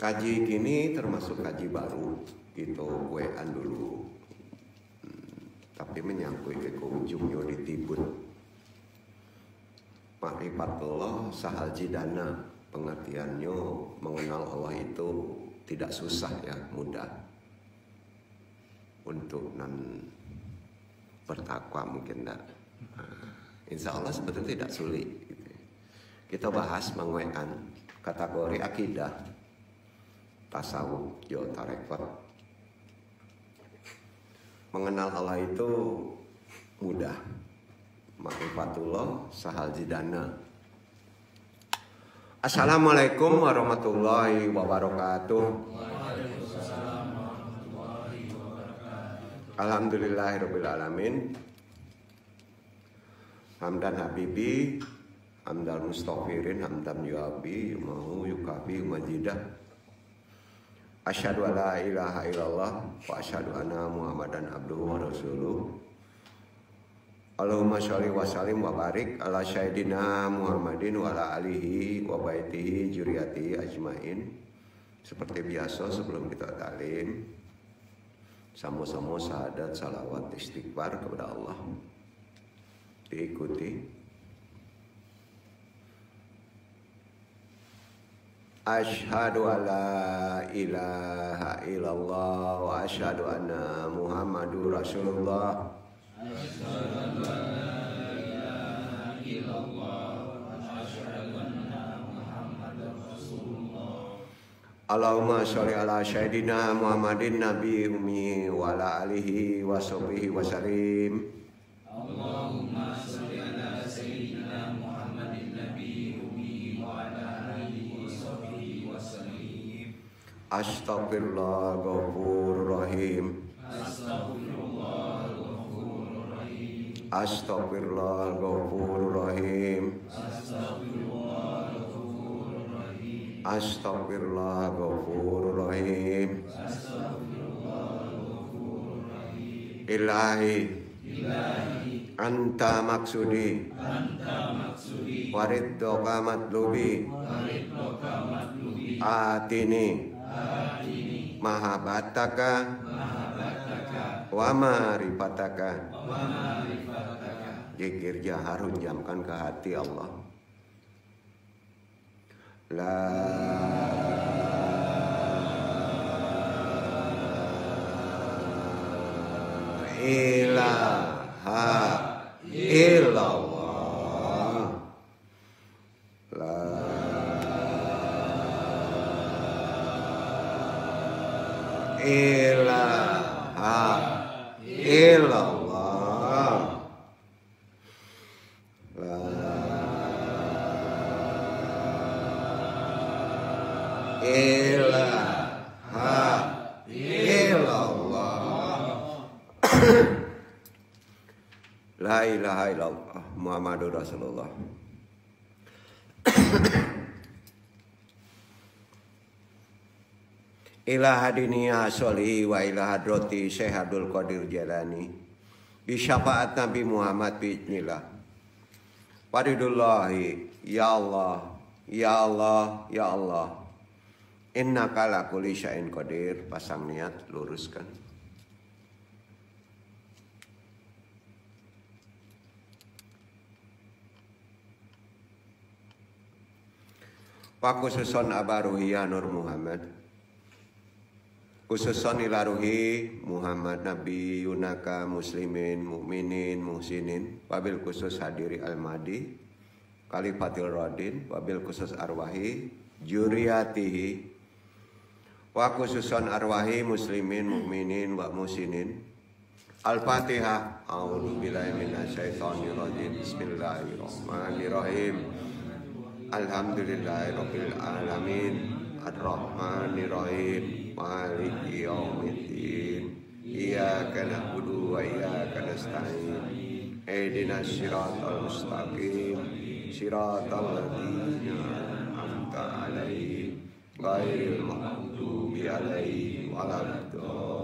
Kaji gini termasuk kaji baru gitu, wean dulu. Tapi menyangkut ke ujungnya ditibun. Ma'rifatullah sahal jidana, pengertiannya mengenal Allah itu tidak susah ya, mudah. Untuk non bertakwa mungkin tidak. Insya Allah sebetulnya tidak sulit. Kita bahas menguean kategori akidah, tasawuf, tarekat. Mengenal Allah itu mudah. Ma'rifatullah sahal jidana. Assalamualaikum warahmatullahi wabarakatuh. Alhamdulillahirabbil alamin. Hamdan habibi, hamdan mustaghfirin, hamdan yuabi, mau yukabi majidah. Asyhadu alla ilaha illallah wa asyhadu anna Muhammadan abduhu wa rasuluh. Allahumma sholli wa sallim wa barik ala sayyidina Muhammadin wa ala alihi wa baitihi juriyatihi ajmain. Seperti biasa sebelum kita talim, sama-sama syahadat, salawat, istighfar kepada Allah. Diikuti. Asyhadu alla ilaha illallah wa asyhadu anna Muhammadur Rasulullah. Asyhadu an la ilaha illallah wa asyhadu anna Muhammadar Rasulullah. Allahumma sholli ala sayyidina Muhammadin nabi ummi wa ala alihi wa sahbihi wa sallim. Allahumma sholli ala sayyidina Muhammadin nabi ummi wa ala alihi wa sahbihi wa sallim. Astaghfirullah ghafurur rahim. Astaghfirullah ghafurur rahim. Astaghfirullah ghafurur rahim. Astaghfirullah ghafurur rahim. Astaghfirullah ghafurur rahim. Astaghfirullah ghafurur rahim. Ilahi anta maksudi, wariddoka matlubi, atini mahabbataka wa ma'rifataka. Zikir jaharun, jamkan ke hati Allah. La ilaha illallah. La ilaha illallah. La ilaha illallah. La ilaha illallah Muhammadur Rasulullah. Ilaha diniya sholli wa ilaha droti Syekh Abdul Qadir Jalani bi syafaat Nabi Muhammad bi'idznillah. Waridullahi ya Allah, ya Allah, ya Allah. Innaka ala kulli syai'in qadir. Pasang niat, luruskan. Wa khususon abaruhiya Nur Muhammad, khususon ilaruhi Muhammad Nabi Yunaka muslimin mukminin muhsinin, wabil khusus hadiri al-madi Khalifatil Radin, wabil khusus arwahi juriyatihi, wa khususon arwahi muslimin mukminin wa muhsinin. Al-Fatihah. A'udzu billahi minasyaitonir rajim. Bismillahirrahmanirrahim. Alhamdulillahirabbil alamin. Ar-Rahmanir-Rahim. Maliki yaumiddin. Iyyaka na'budu wa iyyaka nasta'in. Ihdinas siratal mustaqim. Siratal ladzina an'amta 'alaihim ghairil maghdubi 'alaihim waladdallin.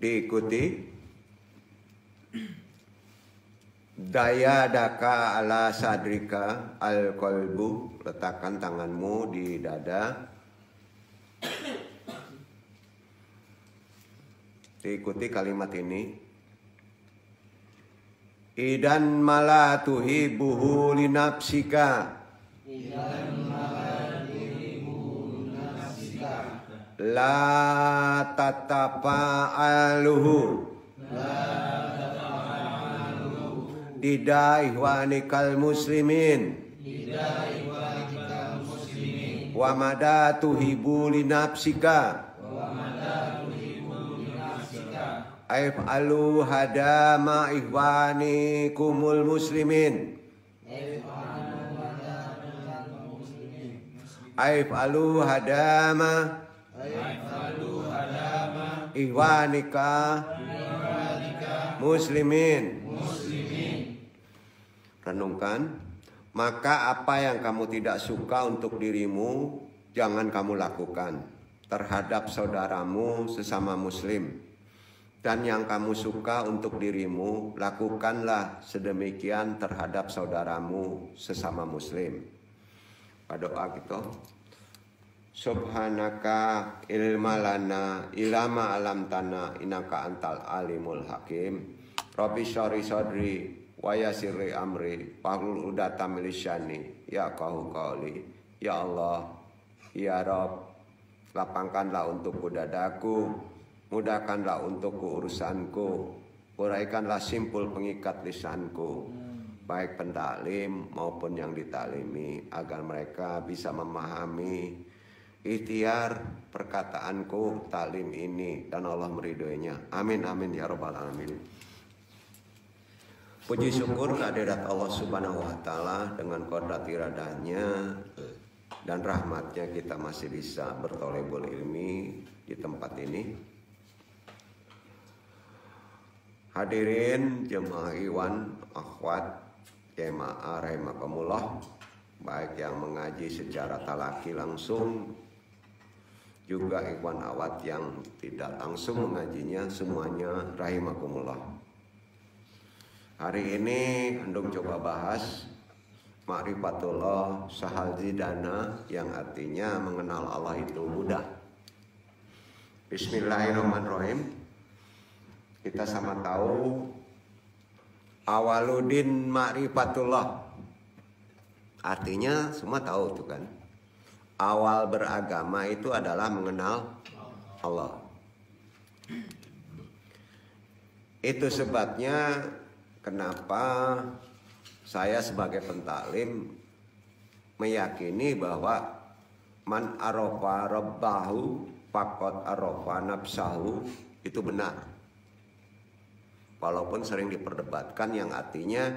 Diikuti Daya daka ala sadrika al qalbu, letakkan tanganmu di dada. Diikuti kalimat ini. Idan mala tuhibbuhu li nafsika. La tatafa'aluhu Dida ihwanikal muslimin Wa mada tuhibu li nafsika Aif'alu hadama ihwanikumul muslimin Aif'alu hadama ihwanika muslimin. Renungkan, maka apa yang kamu tidak suka untuk dirimu jangan kamu lakukan terhadap saudaramu sesama muslim, dan yang kamu suka untuk dirimu lakukanlah sedemikian terhadap saudaramu sesama muslim. Pada doa kita, Subhanaka ilma lana ilama alam tanah innaka antal alimul hakim. Rabbi syari sadri wa yassirli amri wahlul 'uqdatam min lisani yafqahu qawli. Ya Allah, ya Rabb, lapangkanlah untukku dadaku, mudahkanlah untukku urusanku, uraikanlah simpul pengikat lisanku, baik pentaklim maupun yang ditalimi, agar mereka bisa memahami ikhtiar perkataanku taklim ini dan Allah meridhoinya. Amin amin ya rabbal alamin. Puji syukur kehadirat Allah Subhanahu wa taala, dengan qudrat iradahnya dan rahmatnya kita masih bisa bertolebul ilmi di tempat ini. Hadirin jemaah iwan akhwat jemaah rahimakumullah, baik yang mengaji secara talaki langsung juga ikhwan awat yang tidak langsung mengajinya, semuanya rahimakumullah. Hari ini andung coba bahas Ma'rifatullah sahal zidana, yang artinya mengenal Allah itu mudah. Bismillahirrahmanirrahim. Kita sama tahu awaludin ma'rifatullah, artinya semua tahu tuh kan. Awal beragama itu adalah mengenal Allah. Itu sebabnya kenapa saya sebagai pentaklim meyakini bahwa man arafa rabbahu faqad arafa nafsahu, itu benar. Walaupun sering diperdebatkan, yang artinya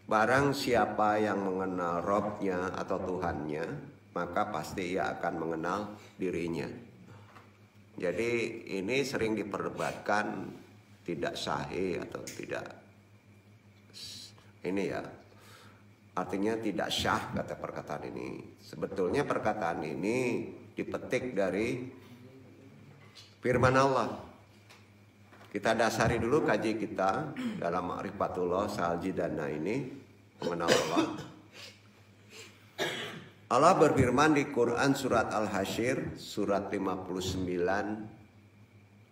barang siapa yang mengenal Robnya atau Tuhannya, maka pasti ia akan mengenal dirinya. Jadi ini sering diperdebatkan, tidak sahih atau tidak, ini ya, artinya tidak syah kata perkataan ini. Sebetulnya perkataan ini dipetik dari firman Allah. Kita dasari dulu kaji kita dalam Ma'rifatullah Sa'al-Jidana ini, mengenal Allah. Allah berfirman di Quran surat Al-Hasyr surat 59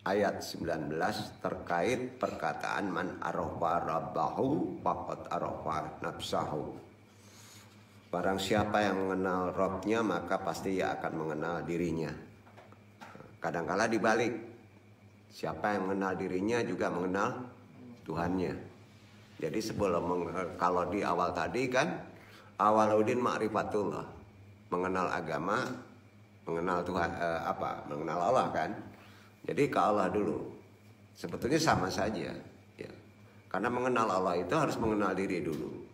ayat 19 terkait perkataan man arafa rabbahu faqad arafa nafsahu. Barang siapa yang mengenal Rabbnya maka pasti ia akan mengenal dirinya. Kadangkala dibalik, siapa yang mengenal dirinya juga mengenal Tuhannya. Jadi sebelum, kalau di awal tadi kan awaludin ma'rifatullah, mengenal agama, mengenal Tuhan, mengenal Allah kan. Jadi ke Allah dulu. Sebetulnya sama saja ya. Karena mengenal Allah itu harus mengenal diri dulu.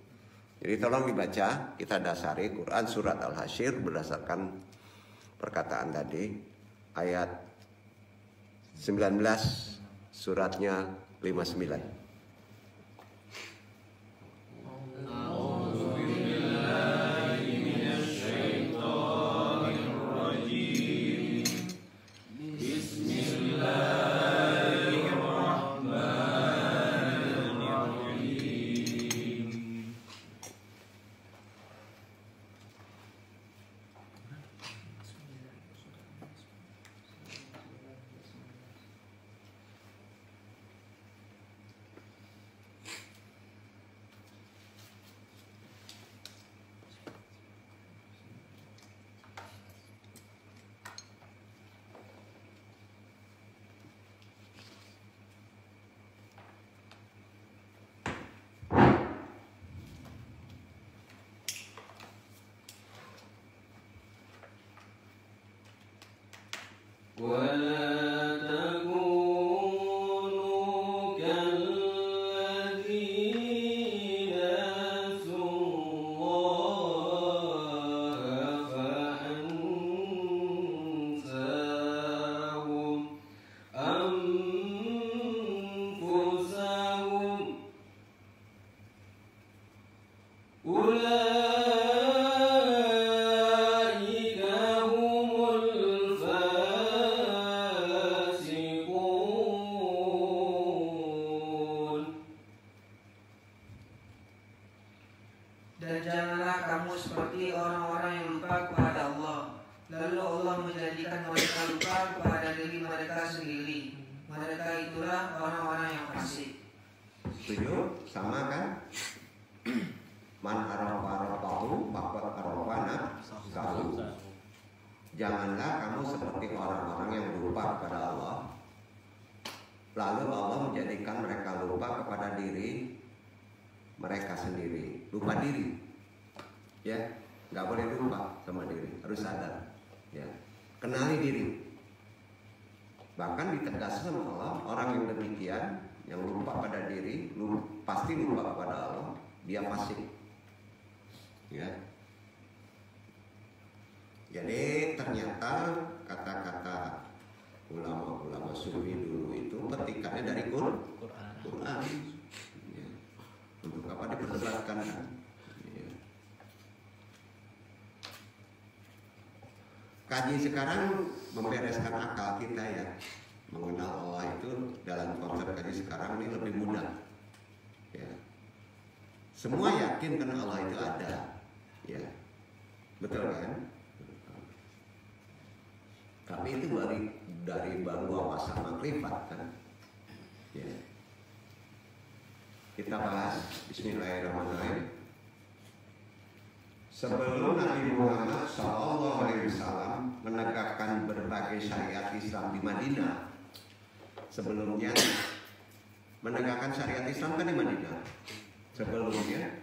Jadi tolong dibaca, kita dasari Quran surat Al-Hasyr berdasarkan perkataan tadi, ayat 19 suratnya 59. Dan janganlah kamu seperti orang-orang yang lupa kepada Allah, lalu Allah menjadikan mereka lupa kepada diri mereka sendiri. Mereka itulah orang-orang yang fasik. Setuju? Sama kan? Man arafa-arafahu faqad arafa nafsahu. Janganlah kamu seperti orang-orang yang lupa kepada Allah, lalu Allah menjadikan mereka lupa kepada diri mereka sendiri. Lupa diri, ya, nggak boleh lupa sama diri, harus sadar, ya, kenali diri. Bahkan ditegaskan sama Allah, orang yang demikian, yang lupa pada diri, pasti lupa kepada Allah, dia fasik, ya. Jadi ternyata kata-kata ulama-ulama sufi dulu itu petikannya dari Quran. Ya. Untuk apa diperdebatkan? Ya. Kaji sekarang membereskan akal kita, ya. Mengenal Allah itu dalam konsep kaji sekarang ini lebih mudah. Ya. Semua yakin kan Allah itu ada, ya. Betul kan? Tapi itu dari baru wawasan makrifat kan. Ya. Kita bahas Bismillahirrahmanirrahim. Sebelum Nabi Muhammad SAW menegakkan berbagai syariat Islam di Madinah, sebelumnya menegakkan syariat Islam kan di Madinah. Sebelumnya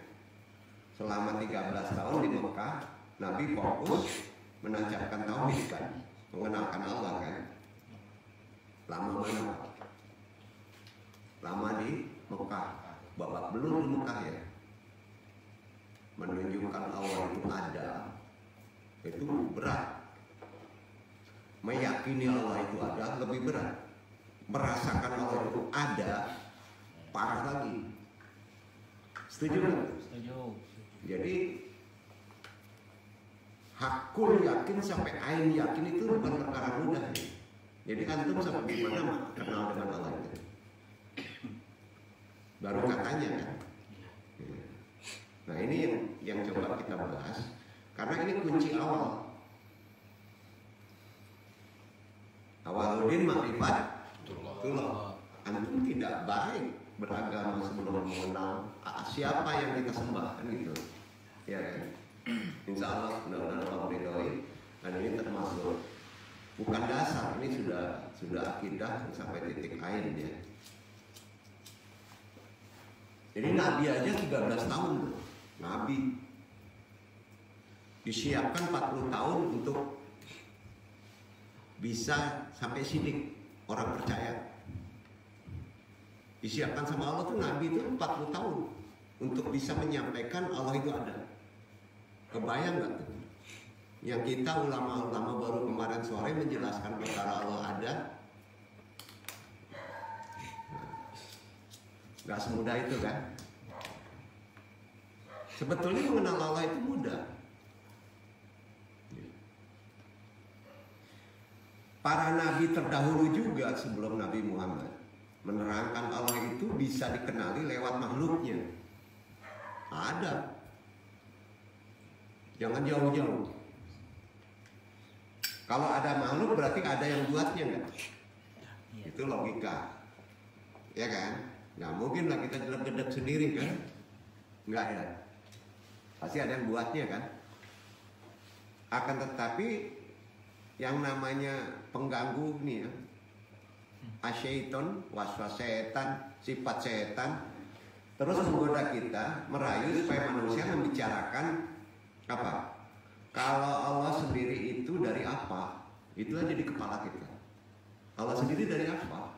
selama 13 tahun di Mekah, Nabi fokus menancapkan tauhid kan, mengenalkan Allah kan. Lama mana? Lama di Mekah, babak belur di Mekah, ya. Menunjukkan Allah itu ada, itu berat. Meyakini Allah itu ada lebih berat. Merasakan Allah itu ada, parah lagi. Setuju kan? Setuju. Jadi hakul yakin sampai ain yakin itu bukan perkara mudah, ya. Jadi antum sampai gimana kenal dengan Allah itu? Baru katanya kan. Nah ini yang coba kita bahas, karena ini kunci awal. Awaludin makrifat, itulah antum tidak baik beragama sebelum mengenal siapa yang kita sembah kan gitu, ya kan? Insya Allah benar-benar Allah ridhoi, dan ini termasuk bukan dasar, ini sudah akidah sampai titik ain, ya. Jadi Nabi aja 13 tahun loh. Nabi disiapkan 40 tahun untuk bisa sampai sidik orang percaya. Disiapkan sama Allah tuh Nabi itu 40 tahun untuk bisa menyampaikan Allah itu ada. Kebayang gak tuh? Yang kita ulama-ulama baru kemarin sore menjelaskan perkara Allah ada. Gak semudah itu kan? Sebetulnya mengenal Allah itu mudah. Para nabi terdahulu juga sebelum Nabi Muhammad menerangkan Allah itu bisa dikenali lewat makhluknya. Ada. Jangan jauh-jauh. Kalau ada makhluk berarti ada yang buatnya kan? Itu logika. Ya kan? Nggak mungkin lah kita gedek sendiri kan? Nggak ya? Pasti ada yang buatnya kan? Akan tetapi yang namanya pengganggu nih ya, asyaiton, waswas setan, sifat setan, terus menggoda kita, merayu supaya manusia membicarakan apa? Kalau Allah sendiri itu dari apa? Itu aja di kepala kita. Allah sendiri dari apa?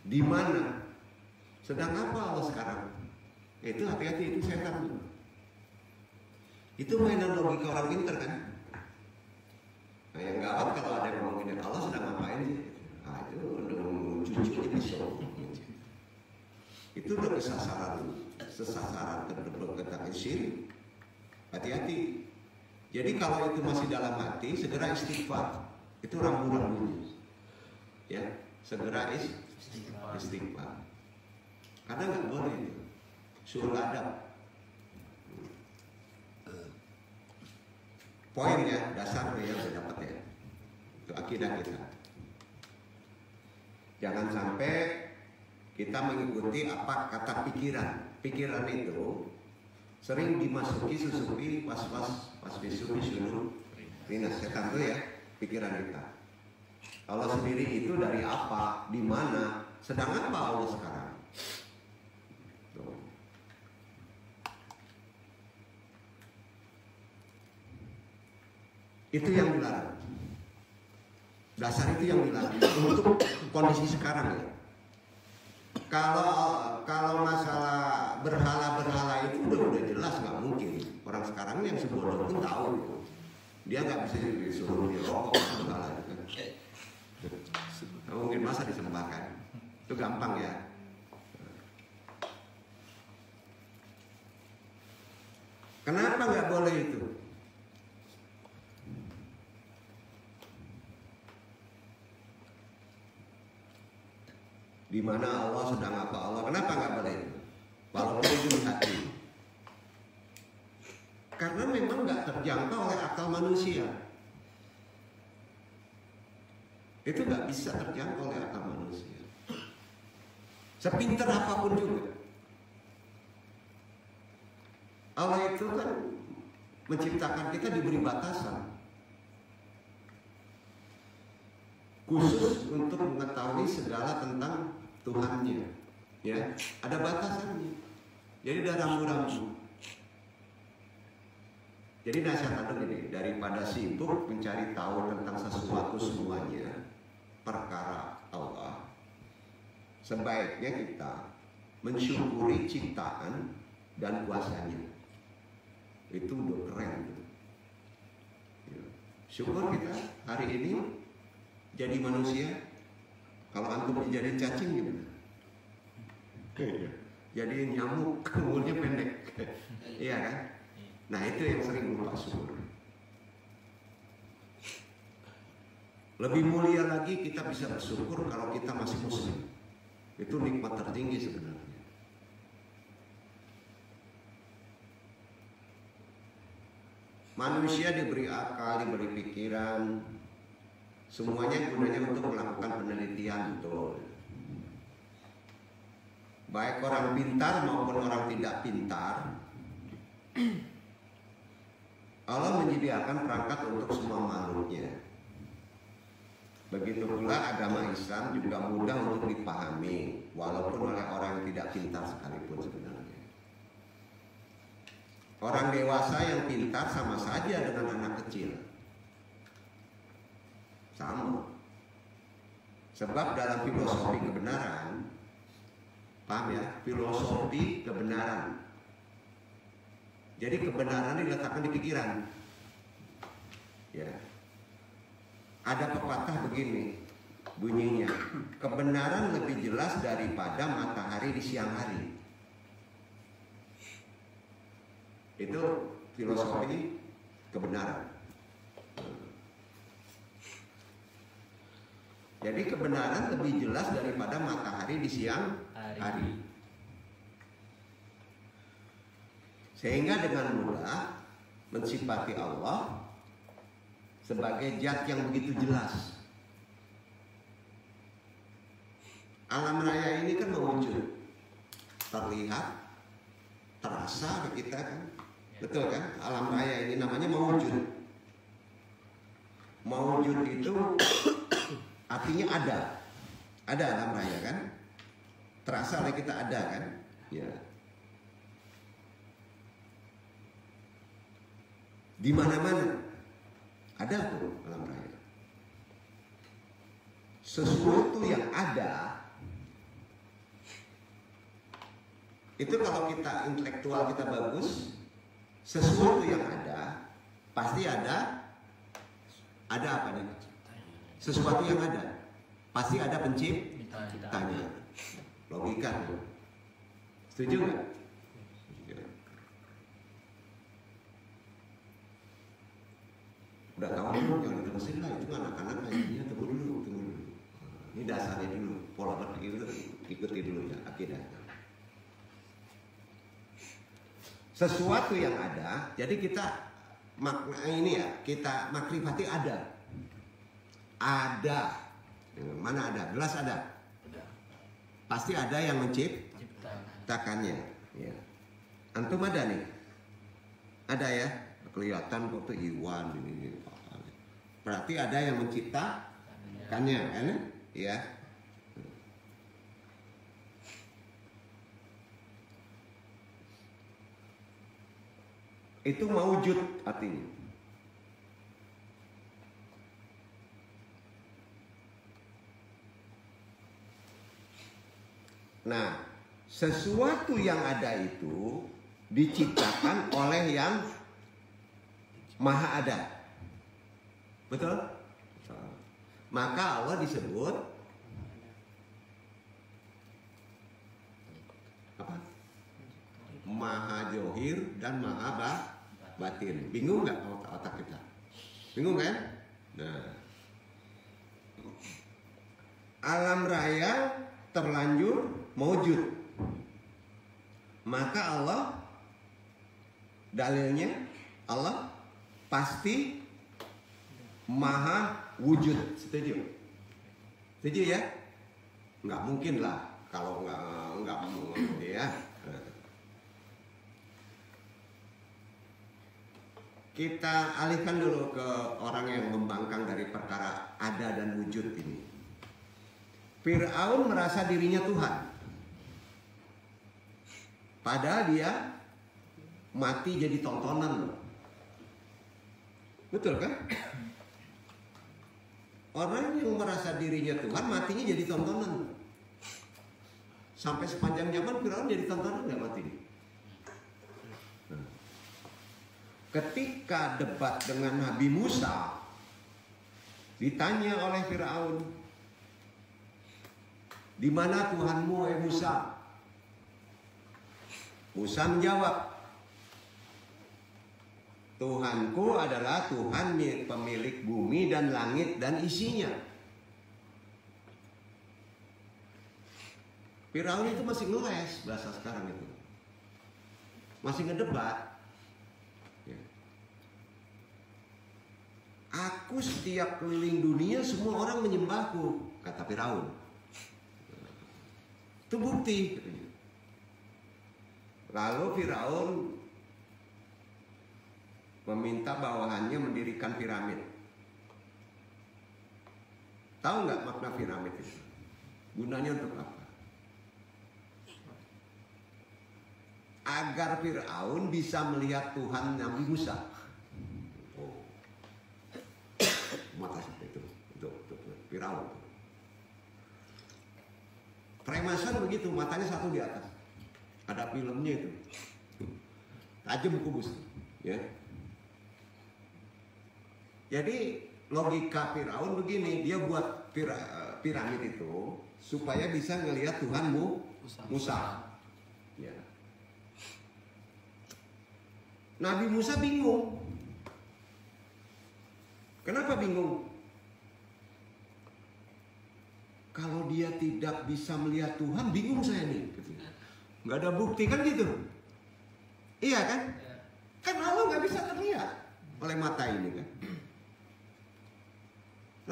Di mana? Sedang apa Allah sekarang? Itu hati-hati, itu setan. Itu mainan logika orang pintar kan? Nah yang gawat kalau ada yang ngomongin Allah sedang ngapain sih? Nah itu udah cucunya bisa. Itu udah sesasaran terbentuk tentang syirik. Hati-hati. Jadi kalau itu masih dalam hati, segera istighfar. Itu rambu-rambunya. Ya, segera istighfar. Karena nggak boleh itu. Suruh adab. Poinnya dasar yang saya dapat ya. Itu akidah kita. Jangan sampai kita mengikuti apa kata pikiran. Pikiran itu sering dimasuki susupi was-was wasbisu bisyunu rinas setan itu ya pikiran kita. Allah sendiri itu dari apa, di mana, sedang apa Allah sekarang? Tuh. Itu yang dilarang. Dasar itu yang dilarang untuk kondisi sekarang ya. Kalau masalah berhala itu udah jelas nggak mungkin. Orang sekarang yang sebodoh pun tahu itu. Dia nggak bisa disuruh dirokok berhala itu kan. Mungkin masa disembahkan. Itu gampang ya. Kenapa nggak boleh itu? Di mana Allah sedang apa Allah? Kenapa nggak boleh? Walaupun itu di hati. Karena memang nggak terjangkau oleh akal manusia. Itu nggak bisa terjangkau oleh akal manusia. Sepintar apapun juga. Allah itu kan menciptakan kita diberi batasan. Khusus untuk mengetahui segala tentang Tuhannya, ya ada batasannya. Jadi ada rambu-rambu. Jadi nasihat ada gini, daripada sibuk mencari tahu tentang sesuatu semuanya perkara Allah, sebaiknya kita mensyukuri ciptaan dan kuasanya. Itu udah keren. Syukur kita hari ini jadi manusia. Kalau antum dijadiin cacing gimana? Jadi nyamuk umurnya pendek. Iya kan? Nah itu yang sering lupa syukur. Lebih mulia lagi kita bisa bersyukur kalau kita masih muslim. Itu nikmat tertinggi sebenarnya. Manusia diberi akal, diberi pikiran, semuanya gunanya untuk melakukan penelitian, betul. Baik orang pintar maupun orang tidak pintar, Allah menyediakan perangkat untuk semua makhluknya. Begitu pula agama Islam juga mudah untuk dipahami, walaupun oleh orang yang tidak pintar sekalipun sebenarnya. Orang dewasa yang pintar sama saja dengan anak kecil. Sama. Sebab dalam filosofi kebenaran, paham ya? Filosofi kebenaran. Jadi kebenaran diletakkan di pikiran. Ya. Ada pepatah begini bunyinya, kebenaran lebih jelas daripada matahari di siang hari. Itu filosofi kebenaran. Jadi kebenaran lebih jelas daripada matahari di siang hari. Sehingga dengan mudah mensifati Allah sebagai zat yang begitu jelas. Alam raya ini kan mewujud, terlihat, terasa ke kita kan. Betul kan? Alam raya ini namanya mewujud. Mewujud itu artinya ada alam raya kan, terasa oleh kita ada kan, ya. Di mana-mana ada tuh alam raya. sesuatu yang ada itu, kalau kita intelektual kita bagus, sesuatu yang ada pasti ada apa nih? Sesuatu yang ada pasti ada penciptanya. Logika. Setuju nggak? Udah tahu dulu, jangan diterusin lah, itu anak-anak ngajinya tunggu dulu. Ini dasarnya dulu, pola berpikir itu ikuti dulu ya, akidah. Sesuatu yang ada, jadi kita makna ini ya, kita makrifati ada. Mana ada? Jelas ada. Pasti ada yang menciptakannya. Ya. Antum ada nih? Ada ya? Kelihatan kok tuh Iwan ini. Berarti ada yang menciptakannya, kan? Ya. Itu maujud artinya. Nah, sesuatu yang ada itu diciptakan oleh yang maha ada. Betul? Maka Allah disebut apa? Maha Johir dan Maha Batin. Bingung nggak otak kita? Bingung kan? Nah, alam raya terlanjur maujud. Maka Allah, dalilnya Allah pasti maha wujud. Setuju? Setuju ya? Nggak mungkin lah kalau nggak mungkin ya. Kita alihkan dulu ke orang yang membangkang dari perkara ada dan wujud ini. Fir'aun merasa dirinya Tuhan. Padahal dia mati jadi tontonan loh. Betul kan? Orang yang merasa dirinya Tuhan matinya jadi tontonan. Sampai sepanjang zaman Fir'aun jadi tontonan nggak mati. Ketika debat dengan Nabi Musa, ditanya oleh Fir'aun, di mana Tuhanmu, wahai Musa? Musa menjawab, Tuhanku adalah Tuhan pemilik bumi dan langit dan isinya. Fir'aun itu masih ngeles, bahasa sekarang itu. Masih ngedebat. Aku setiap keliling dunia semua orang menyembahku, kata Firaun. Itu bukti. Lalu Firaun meminta bawahannya mendirikan piramid. Tahu nggak makna piramid itu? Gunanya untuk apa? Agar Firaun bisa melihat Tuhan Nabi Musa. Mata seperti itu untuk Firaun. Freemason begitu, matanya satu di atas. Ada filmnya itu. Tajam kubus, ya. Jadi logika Firaun begini, dia buat piramid itu supaya bisa ngelihat Tuhan Musa. Ya. Nabi Musa bingung. Kenapa bingung? Kalau dia tidak bisa melihat Tuhan, bingung saya nih. Nggak ada bukti kan gitu? Iya kan? Kan Allah nggak bisa terlihat oleh mata ini kan?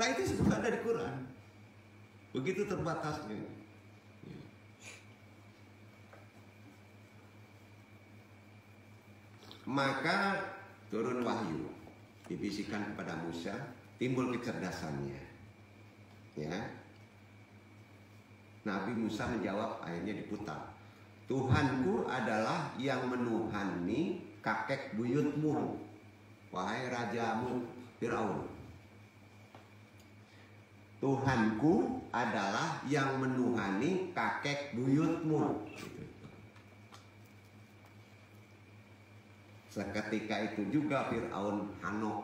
Nah itu sudah ada di Quran. Begitu terbatasnya. Maka turun wahyu. Dibisikkan kepada Musa, timbul kecerdasannya. Ya. Nabi Musa menjawab, akhirnya diputar. Tuhanku adalah yang menuhani kakek buyutmu, wahai rajamu Firaun. Tuhanku adalah yang menuhani kakek buyutmu. Seketika itu juga Fir'aun Hanok,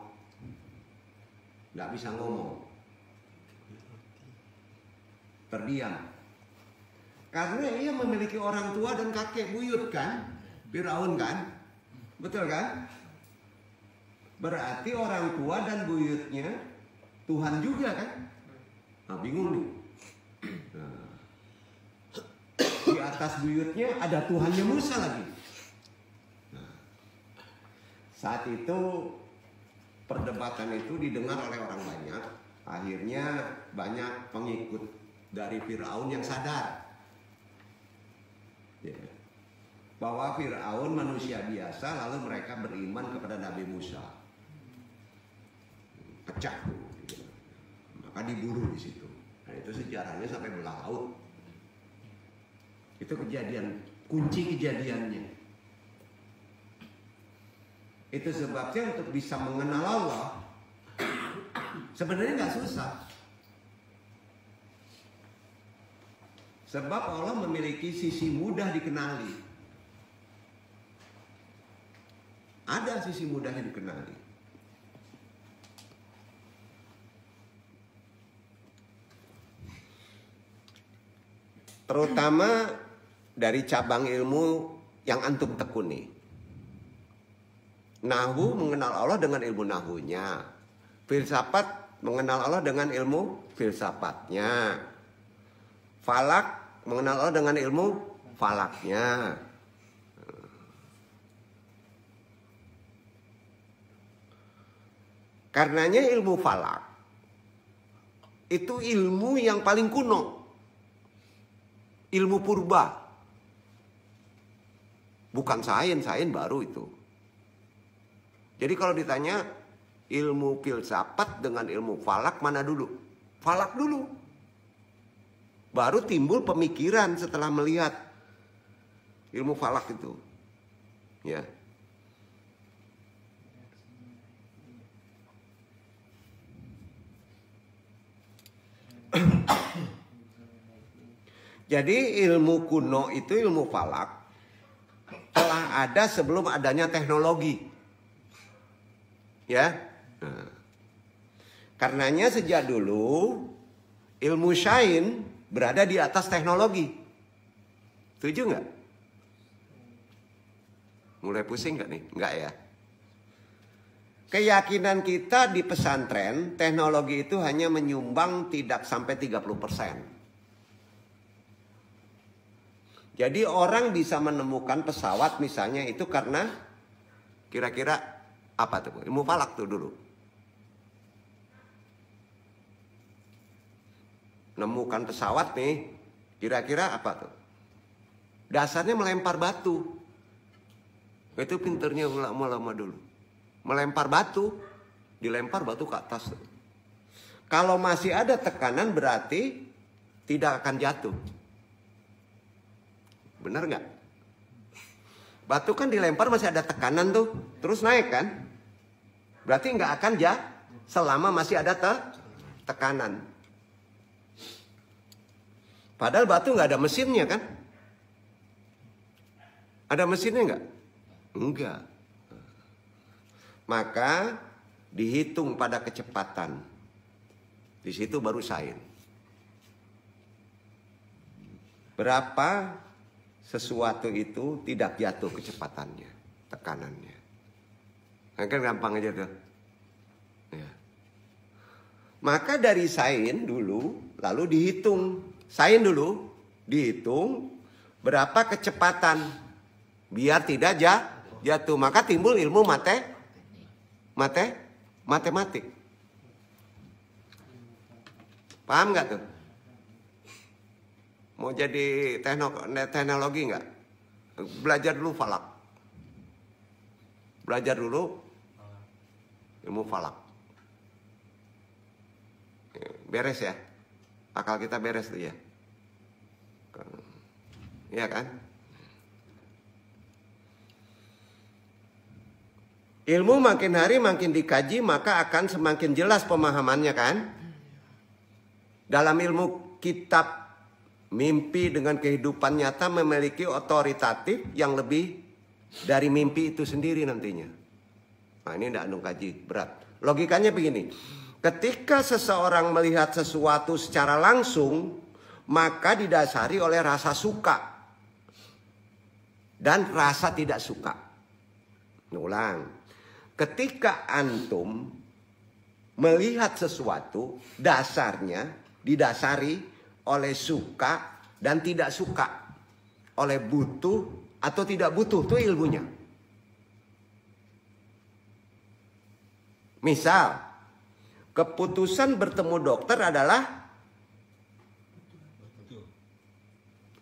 nggak bisa ngomong, terdiam. Karena ia memiliki orang tua dan kakek buyut kan, Fir'aun kan, betul kan? Berarti orang tua dan buyutnya Tuhan juga kan? Nah, bingung nih. Nah, di atas buyutnya ada Tuhannya Musa lagi. Nah, saat itu perdebatan itu didengar oleh orang banyak. Akhirnya banyak pengikut dari Fir'aun yang sadar ya, bahwa Fir'aun manusia biasa, lalu mereka beriman kepada Nabi Musa. Pecah tuh, maka diburu di situ. Nah, itu sejarahnya sampai belah laut. Itu kejadian, kunci kejadiannya. Itu sebabnya untuk bisa mengenal Allah sebenarnya nggak susah. Sebab Allah memiliki sisi mudah dikenali. Ada sisi mudahnya dikenali. Terutama dari cabang ilmu yang antum tekuni. Nahu mengenal Allah dengan ilmu nahunya. Filsafat mengenal Allah dengan ilmu filsafatnya. Falak mengenal Allah dengan ilmu falaknya. Karenanya ilmu falak itu ilmu yang paling kuno. Ilmu purba. Bukan sains baru itu. Jadi kalau ditanya ilmu filsafat dengan ilmu falak mana dulu? Falak dulu. Baru timbul pemikiran setelah melihat ilmu falak itu. Ya. Jadi ilmu kuno itu, ilmu falak, telah ada sebelum adanya teknologi. Ya. Nah. Karenanya sejak dulu ilmu sains berada di atas teknologi. Setuju nggak? Mulai pusing nggak nih? Nggak ya? Keyakinan kita di pesantren, teknologi itu hanya menyumbang tidak sampai 30%. Jadi orang bisa menemukan pesawat misalnya itu karena kira-kira apa tuh? Ilmu falak tuh dulu. Nemukan pesawat nih, kira-kira apa tuh? Dasarnya melempar batu. Itu pinternya ulama-ulama dulu. Melempar batu, dilempar batu ke atas. Kalau masih ada tekanan berarti tidak akan jatuh. Benar nggak? Batu kan dilempar masih ada tekanan tuh, terus naik kan? Berarti nggak akan selama masih ada tekanan. Padahal batu nggak ada mesinnya kan? Ada mesinnya nggak? Enggak. Maka dihitung pada kecepatan. Di situ baru sains. Berapa sesuatu itu tidak jatuh kecepatannya, tekanannya. Nah, kan gampang aja tuh. Ya. Maka dari sains dulu, lalu dihitung. Sains dulu, dihitung berapa kecepatan biar tidak jatuh. Maka timbul ilmu matematik. Paham nggak tuh? Mau jadi teknologi nggak? Belajar dulu falak. Belajar dulu ilmu falak. Beres ya? Akal kita beres tuh ya? Iya kan? Ilmu makin hari makin dikaji, maka akan semakin jelas pemahamannya kan? Dalam ilmu kitab mimpi dengan kehidupan nyata memiliki otoritatif yang lebih dari mimpi itu sendiri nantinya. Nah ini tidak andung kaji berat. Logikanya begini. Ketika seseorang melihat sesuatu secara langsung, maka didasari oleh rasa suka dan rasa tidak suka. Ulang. Ketika antum melihat sesuatu, dasarnya didasari oleh suka dan tidak suka, oleh butuh atau tidak butuh, itu ilmunya. Misal, keputusan bertemu dokter adalah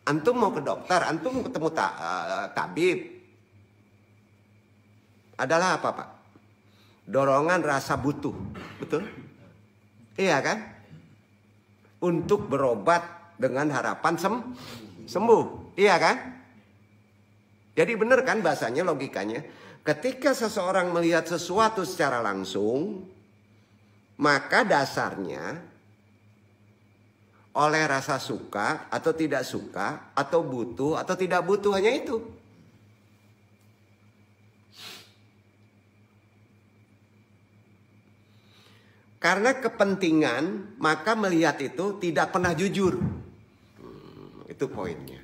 antum mau ke dokter, antum ketemu tabib. Adalah apa, Pak? Dorongan rasa butuh, betul? Iya kan? Untuk berobat dengan harapan sembuh, iya kan? Jadi benar kan bahasanya, logikanya. Ketika seseorang melihat sesuatu secara langsung, maka dasarnya oleh rasa suka atau tidak suka, atau butuh atau tidak butuh, hanya itu. Karena kepentingan, maka melihat itu tidak pernah jujur. Itu poinnya.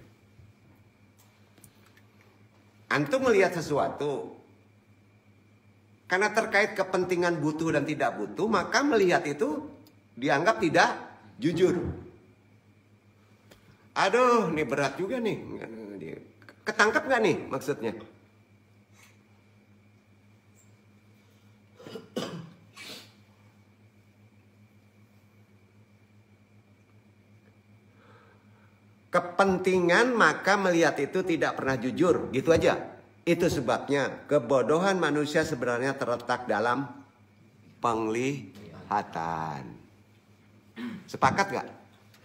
Antum melihat sesuatu karena terkait kepentingan butuh dan tidak butuh, maka melihat itu dianggap tidak jujur. Aduh, ini berat juga nih. Ketangkap nggak nih maksudnya? Kepentingan maka melihat itu tidak pernah jujur, gitu aja. Itu sebabnya kebodohan manusia sebenarnya terletak dalam penglihatan. Sepakat gak?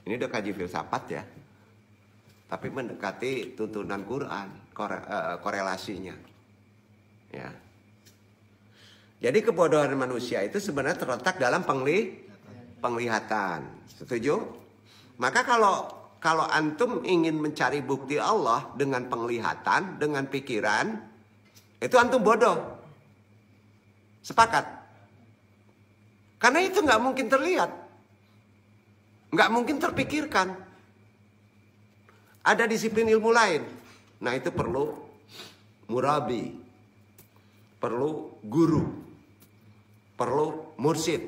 Ini udah kaji filsafat ya. Tapi mendekati tuntunan Quran, korelasinya. Ya. Jadi kebodohan manusia itu sebenarnya terletak dalam penglihatan. Setuju? Maka kalau antum ingin mencari bukti Allah dengan penglihatan, dengan pikiran, itu antum bodoh. Sepakat? Karena itu nggak mungkin terlihat, nggak mungkin terpikirkan. Ada disiplin ilmu lain. Nah itu perlu murabi, perlu guru, perlu mursyid,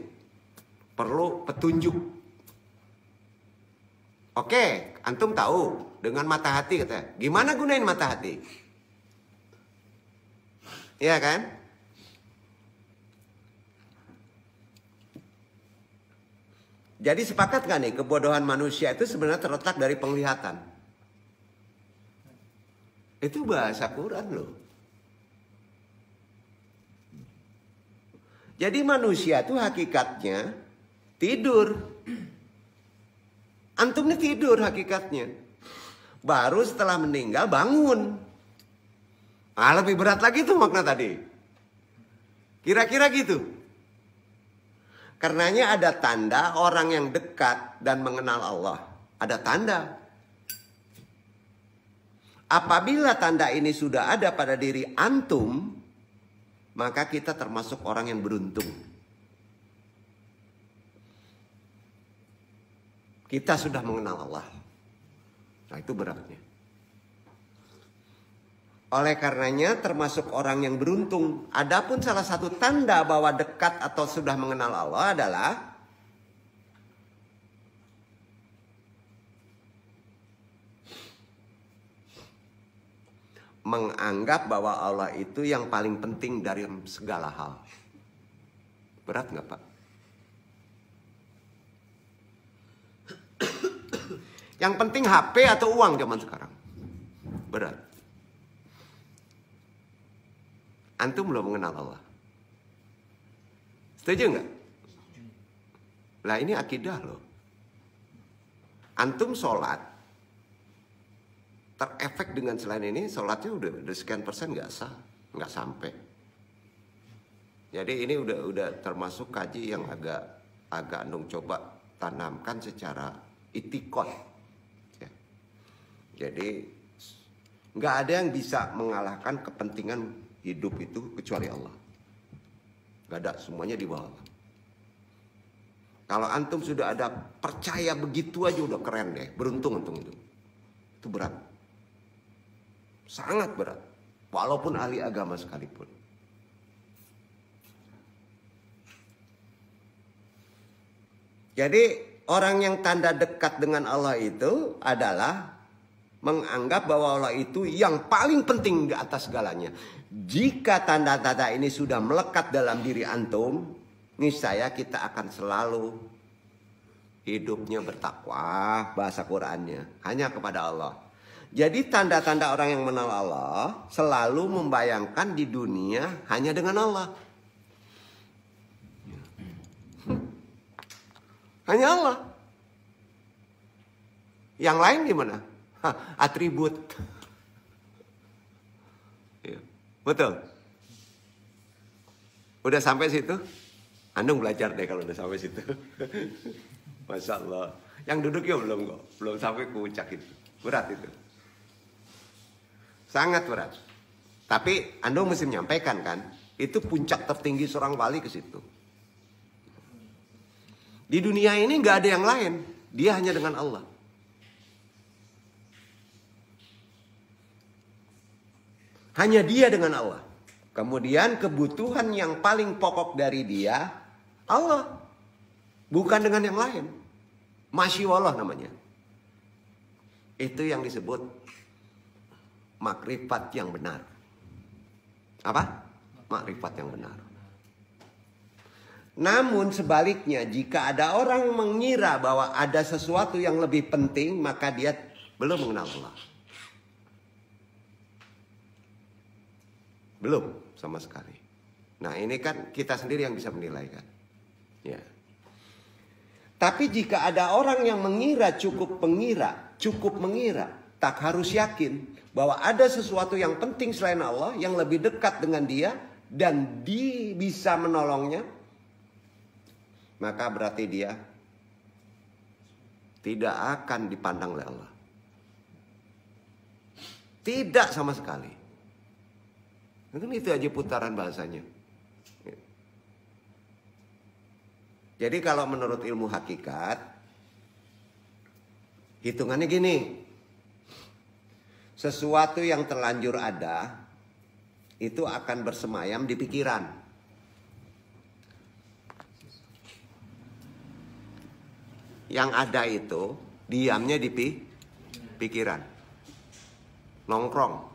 perlu petunjuk. Oke, antum tahu dengan mata hati katanya. Gimana gunain mata hati? Iya kan? Jadi sepakat gak nih kebodohan manusia itu sebenarnya terletak dari penglihatan? Itu bahasa Quran loh. Jadi manusia itu hakikatnya tidur. Antum ini tidur hakikatnya. Baru setelah meninggal bangun. Ah, lebih berat lagi tuh makna tadi. Kira-kira gitu. Karenanya ada tanda orang yang dekat dan mengenal Allah. Ada tanda. Apabila tanda ini sudah ada pada diri antum, maka kita termasuk orang yang beruntung. Kita sudah mengenal Allah. Nah itu beratnya. Oleh karenanya termasuk orang yang beruntung. Adapun salah satu tanda bahwa dekat atau sudah mengenal Allah adalah menganggap bahwa Allah itu yang paling penting dari segala hal. Berat nggak Pak? Yang penting HP atau uang zaman sekarang? Berat. Antum belum mengenal Allah. Setuju nggak? Lah ini akidah loh. Antum sholat, terefek dengan selain ini, sholatnya udah sekian persen nggak sah, nggak sampai. Jadi ini udah termasuk kaji yang agak andung coba tanamkan secara itikad. Ya. Jadi nggak ada yang bisa mengalahkan kepentingan hidup itu kecuali Allah. Nggak ada, semuanya di bawah Allah. Kalau antum sudah ada percaya begitu aja udah keren deh, beruntung antum itu. Itu berat. Sangat berat. Walaupun ahli agama sekalipun. Jadi orang yang tanda dekat dengan Allah itu adalah menganggap bahwa Allah itu yang paling penting di atas segalanya. Jika tanda-tanda ini sudah melekat dalam diri antum, niscaya kita akan selalu hidupnya bertakwa, bahasa Qur'annya hanya kepada Allah. Jadi tanda-tanda orang yang mengenal Allah selalu membayangkan di dunia hanya dengan Allah. Hanya Allah. Yang lain gimana? Atribut. Ya, betul. Udah sampai situ? Andung belajar deh kalau udah sampai situ. Masya Allah. Yang duduk ya belum kok. Belum sampai ke puncak itu. Berat itu. Sangat berat. Tapi Andung mesti menyampaikan kan. Itu puncak tertinggi seorang wali ke situ. Di dunia ini gak ada yang lain. Dia hanya dengan Allah. Hanya dia dengan Allah. Kemudian kebutuhan yang paling pokok dari dia Allah. Bukan dengan yang lain. Masyiwallah namanya. Itu yang disebut makrifat yang benar. Apa? Makrifat yang benar. Namun sebaliknya, jika ada orang mengira bahwa ada sesuatu yang lebih penting, maka dia belum mengenal Allah. Belum sama sekali. Nah ini kan kita sendiri yang bisa menilai kan. Ya. Tapi jika ada orang yang cukup mengira, tak harus yakin bahwa ada sesuatu yang penting selain Allah yang lebih dekat dengan dia dan dia bisa menolongnya, maka berarti dia tidak akan dipandang oleh Allah. Tidak sama sekali. Mungkin itu aja putaran bahasanya. Jadi kalau menurut ilmu hakikat, hitungannya gini. Sesuatu yang terlanjur ada, itu akan bersemayam di pikiran. Yang ada itu, diamnya di pikiran. Nongkrong.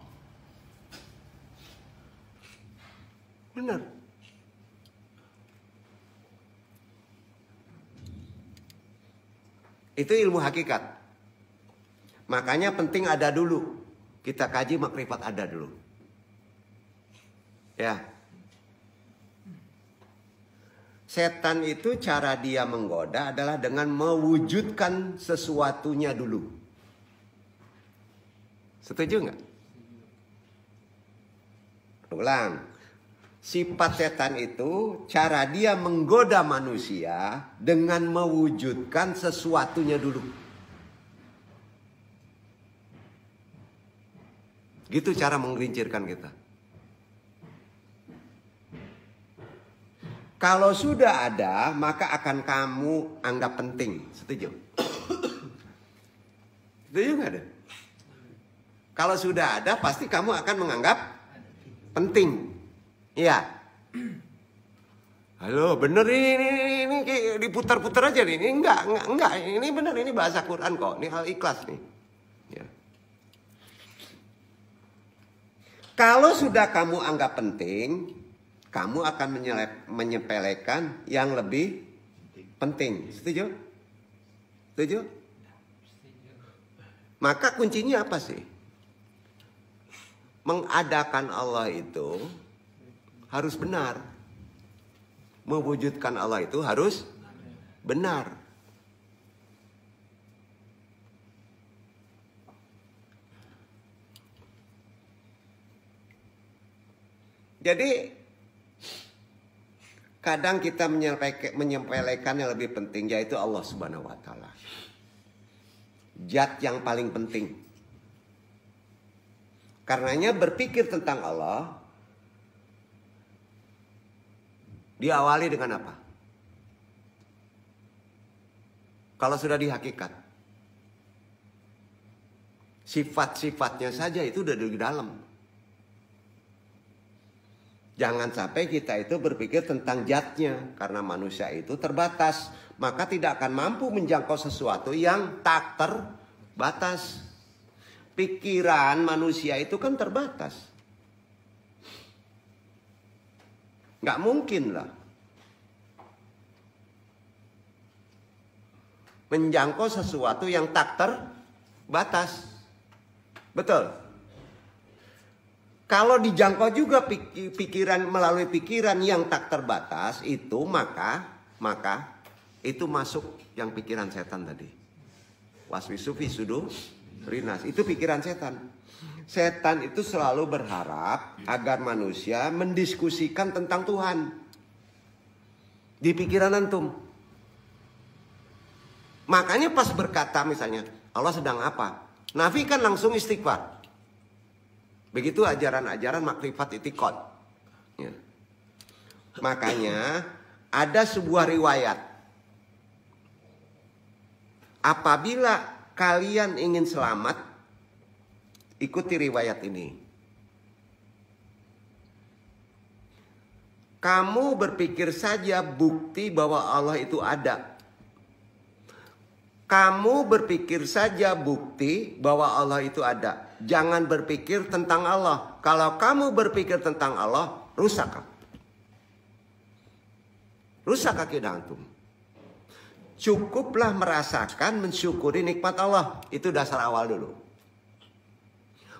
Benar. Itu ilmu hakikat. Makanya penting ada dulu. Kita kaji makrifat ada dulu. Ya. Setan itu cara dia menggoda adalah dengan mewujudkan sesuatunya dulu. Setuju nggak? Ulang. Sifat setan itu cara dia menggoda manusia dengan mewujudkan sesuatunya dulu. Gitu cara menggelincirkan kita. Kalau sudah ada, maka akan kamu anggap penting. Setuju? Setuju nggak deh? Kalau sudah ada, pasti kamu akan menganggap penting. Iya. Halo, bener ini diputar-putar aja nih. Ini enggak. Ini bener, ini bahasa Quran kok. Ini hal ikhlas nih. Ya. Kalau sudah kamu anggap penting, kamu akan menyepelekan yang lebih penting. Setuju? Setuju? Maka kuncinya apa sih? Mengadakan Allah itu harus benar. Mewujudkan Allah itu harus benar. Jadi kadang kita menyepelekan yang lebih penting, yaitu Allah Subhanahu wa Ta'ala. Zat yang paling penting. Karenanya berpikir tentang Allah diawali dengan apa? Kalau sudah di hakikat, sifat-sifatnya saja itu udah di dalam. Jangan sampai kita itu berpikir tentang zatnya. Karena manusia itu terbatas. Maka tidak akan mampu menjangkau sesuatu yang tak terbatas. Pikiran manusia itu kan terbatas. Nggak mungkin lah menjangkau sesuatu yang tak terbatas. Betul. Kalau dijangkau juga pikiran melalui pikiran yang tak terbatas itu, maka itu masuk yang pikiran setan tadi. Waswisu fi sudur rinas, itu pikiran setan. Setan itu selalu berharap agar manusia mendiskusikan tentang Tuhan di pikiran antum. Makanya pas berkata misalnya Allah sedang apa, nafikan langsung istighfar. Begitu ajaran-ajaran makrifat itikad. Ya. Makanya ada sebuah riwayat. Apabila kalian ingin selamat, ikuti riwayat ini. Kamu berpikir saja bukti bahwa Allah itu ada. Kamu berpikir saja bukti bahwa Allah itu ada. Jangan berpikir tentang Allah. Kalau kamu berpikir tentang Allah, rusak. Rusak akidah antum. Cukuplah merasakan, mensyukuri nikmat Allah. Itu dasar awal dulu.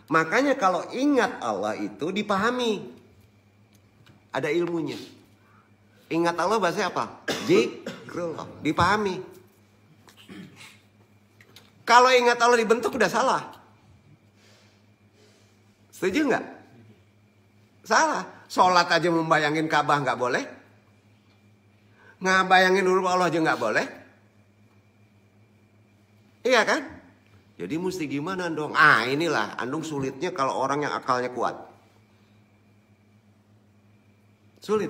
Makanya kalau ingat Allah itu dipahami. Ada ilmunya. Ingat Allah bahasa apa? Zikrullah. Dipahami. Kalau ingat Allah dibentuk udah salah. Setuju nggak? Salah. Sholat aja membayangin Ka'bah nggak boleh. Ngebayangin huruf Allah aja nggak boleh. Iya kan? Jadi mesti gimana dong? Inilah andung sulitnya kalau orang yang akalnya kuat. Sulit.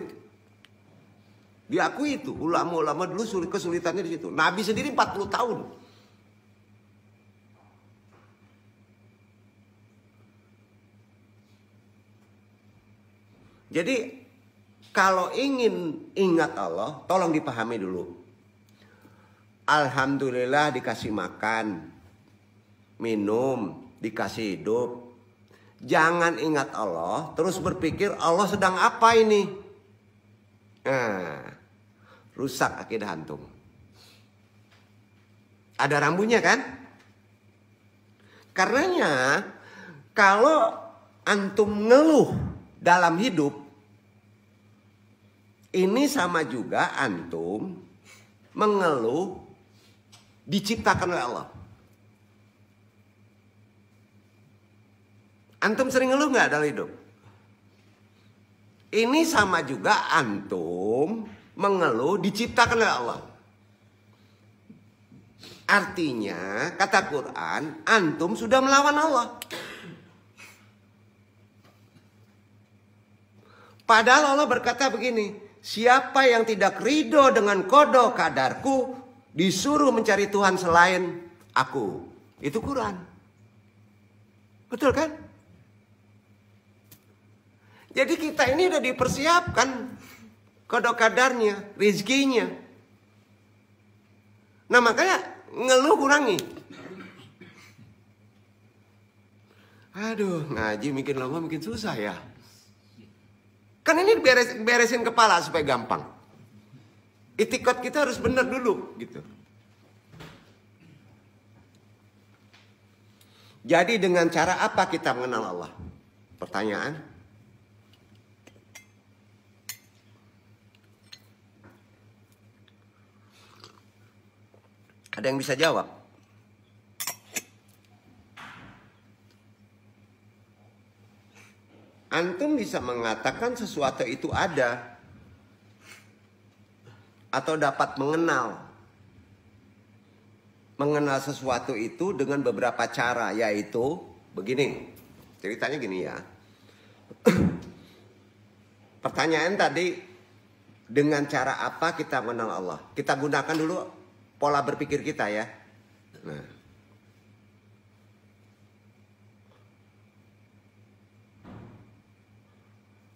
Diakui itu. Ulama-ulama dulu kesulitannya di situ. Nabi sendiri 40 tahun. Jadi kalau ingin ingat Allah, tolong dipahami dulu. Alhamdulillah dikasih makan, minum, dikasih hidup. Jangan ingat Allah, terus berpikir Allah sedang apa ini. Nah, rusak akidah antum. Ada rambunya kan? Karenanya kalau antum ngeluh dalam hidup, ini sama juga antum mengeluh diciptakan oleh Allah. Antum sering ngeluh nggak dalam hidup? Ini sama juga antum mengeluh diciptakan oleh Allah. Artinya kata Quran, antum sudah melawan Allah. Padahal Allah berkata begini, siapa yang tidak ridho dengan qada qadarku disuruh mencari Tuhan selain aku. Itu Quran. Betul kan? Jadi kita ini udah dipersiapkan qada qadarnya, rezekinya. Nah makanya ngeluh kurangi. Aduh, ngaji makin lama makin susah ya. Kan ini beresin kepala supaya gampang. Itikad kita harus benar dulu gitu. Jadi dengan cara apa kita mengenal Allah? Pertanyaan. Ada yang bisa jawab? Antum bisa mengatakan sesuatu itu ada atau dapat mengenal sesuatu itu dengan beberapa cara, yaitu begini. Ceritanya gini ya. Pertanyaan tadi, dengan cara apa kita mengenal Allah? Kita gunakan dulu pola berpikir kita ya. Nah,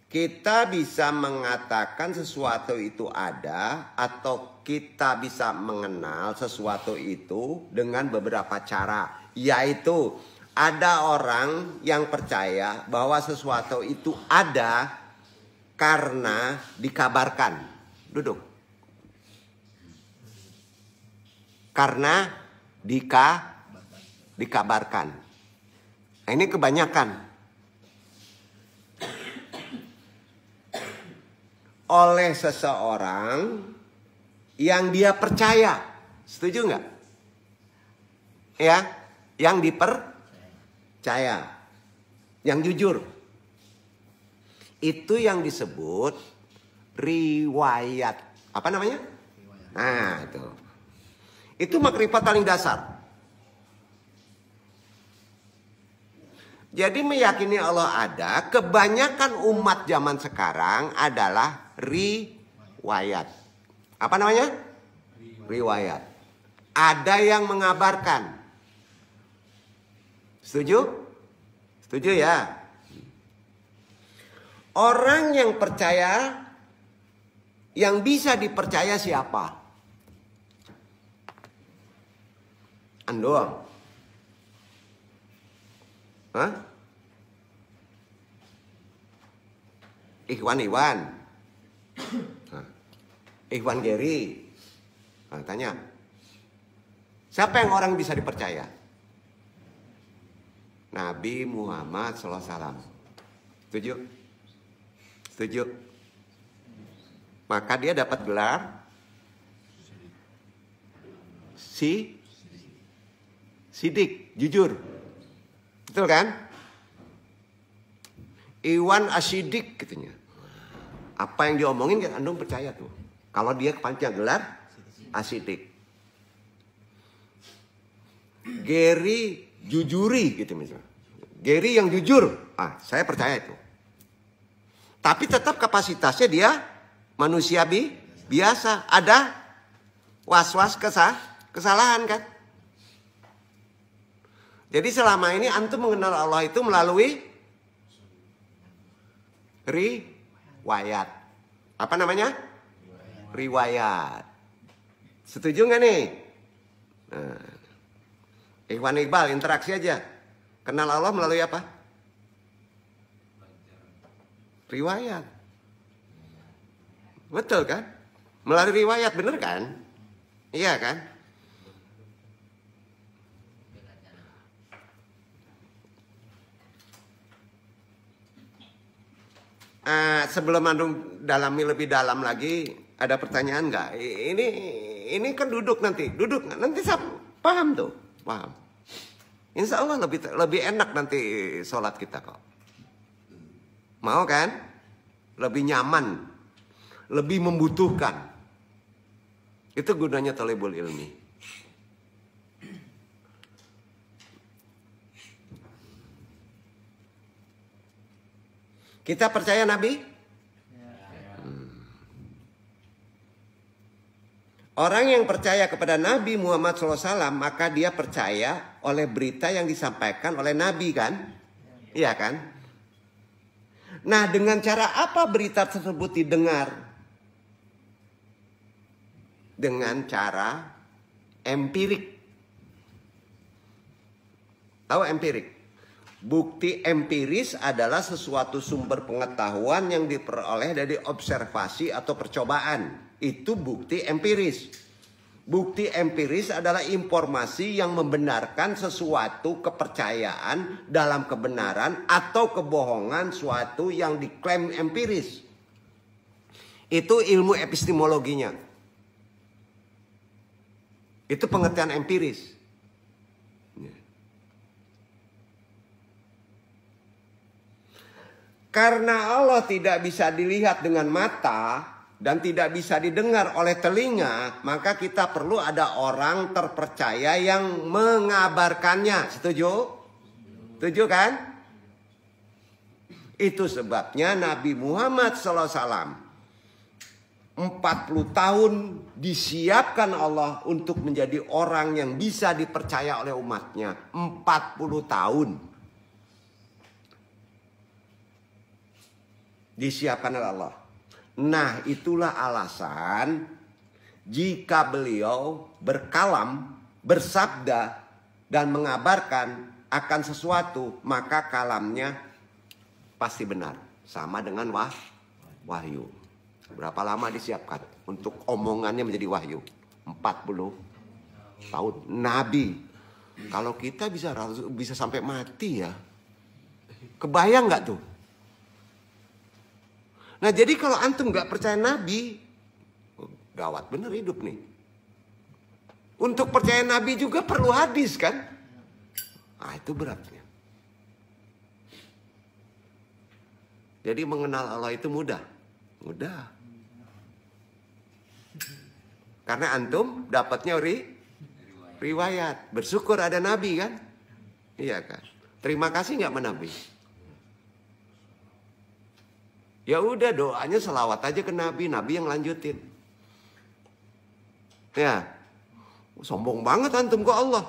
kita bisa mengatakan sesuatu itu ada, atau kita bisa mengenal sesuatu itu dengan beberapa cara. Yaitu ada orang yang percaya bahwa sesuatu itu ada karena dikabarkan. Duduk. Karena dikabarkan. Nah, ini kebanyakan. Oleh seseorang yang dia percaya. Setuju nggak? Ya, yang dipercaya, yang jujur. Itu yang disebut riwayat. Apa namanya? Nah, itu. Itu makrifat paling dasar. Jadi meyakini Allah ada, kebanyakan umat zaman sekarang adalah riwayat. Apa namanya? Riwayat. Ada yang mengabarkan. Setuju? Setuju ya? Orang yang percaya, yang bisa dipercaya siapa? Andoang. Hah? Ikhwan. Ikhwan Geri. Nah, tanya. Siapa yang orang bisa dipercaya? Nabi Muhammad SAW. Setuju? Setuju? Maka dia dapat gelar Sidik, jujur. Betul kan? Iwan Asidik katanya. Apa yang diomongin kan Andong percaya tuh. Kalau dia kepanjang gelar Asidik. Geri Jujuri gitu misalnya. Geri yang jujur. Saya percaya itu. Tapi tetap kapasitasnya dia manusia biasa. Ada was-was kesalahan kan? Jadi selama ini antum mengenal Allah itu melalui riwayat. Apa namanya? Riwayat. Setuju nggak nih? Nah. Ikhwan Iqbal, interaksi aja. Kenal Allah melalui apa? Riwayat. Betul kan? Melalui riwayat, bener kan? Iya kan? Sebelum Andung dalami lebih dalam lagi, ada pertanyaan nggak? Ini kan duduk nanti paham tuh, paham. Insya Allah lebih enak nanti sholat kita kok. Mau kan? Lebih nyaman, lebih membutuhkan. Itu gunanya thalibul ilmi. Kita percaya Nabi? Orang yang percaya kepada Nabi Muhammad SAW, maka dia percaya oleh berita yang disampaikan oleh Nabi kan? Iya kan? Nah, dengan cara apa berita tersebut didengar? Dengan cara empirik. Tahu empirik? Bukti empiris adalah sesuatu sumber pengetahuan yang diperoleh dari observasi atau percobaan. Itu bukti empiris. Bukti empiris adalah informasi yang membenarkan sesuatu kepercayaan dalam kebenaran atau kebohongan suatu yang diklaim empiris. Itu ilmu epistemologinya. Itu pengertian empiris. Karena Allah tidak bisa dilihat dengan mata, dan tidak bisa didengar oleh telinga, maka kita perlu ada orang terpercaya yang mengabarkannya. Setuju? Setuju kan? Itu sebabnya Nabi Muhammad SAW 40 tahun disiapkan Allah untuk menjadi orang yang bisa dipercaya oleh umatnya. 40 tahun. Disiapkan oleh Allah. Nah, itulah alasan jika beliau berkalam, bersabda, dan mengabarkan akan sesuatu, maka kalamnya pasti benar. Sama dengan wahyu. Berapa lama disiapkan untuk omongannya menjadi wahyu? 40 tahun. Nabi. Kalau kita bisa sampai mati ya. Kebayang nggak tuh? Nah, jadi kalau antum nggak percaya Nabi, gawat bener hidup nih. Untuk percaya Nabi juga perlu hadis kan? Ah, itu beratnya. Jadi mengenal Allah itu mudah. Mudah. Karena antum dapatnya riwayat. Bersyukur ada Nabi kan? Iya kan? Terima kasih nggak sama Nabi? Ya udah, doanya selawat aja ke Nabi. Nabi yang lanjutin. Ya. Sombong banget antum ke Allah.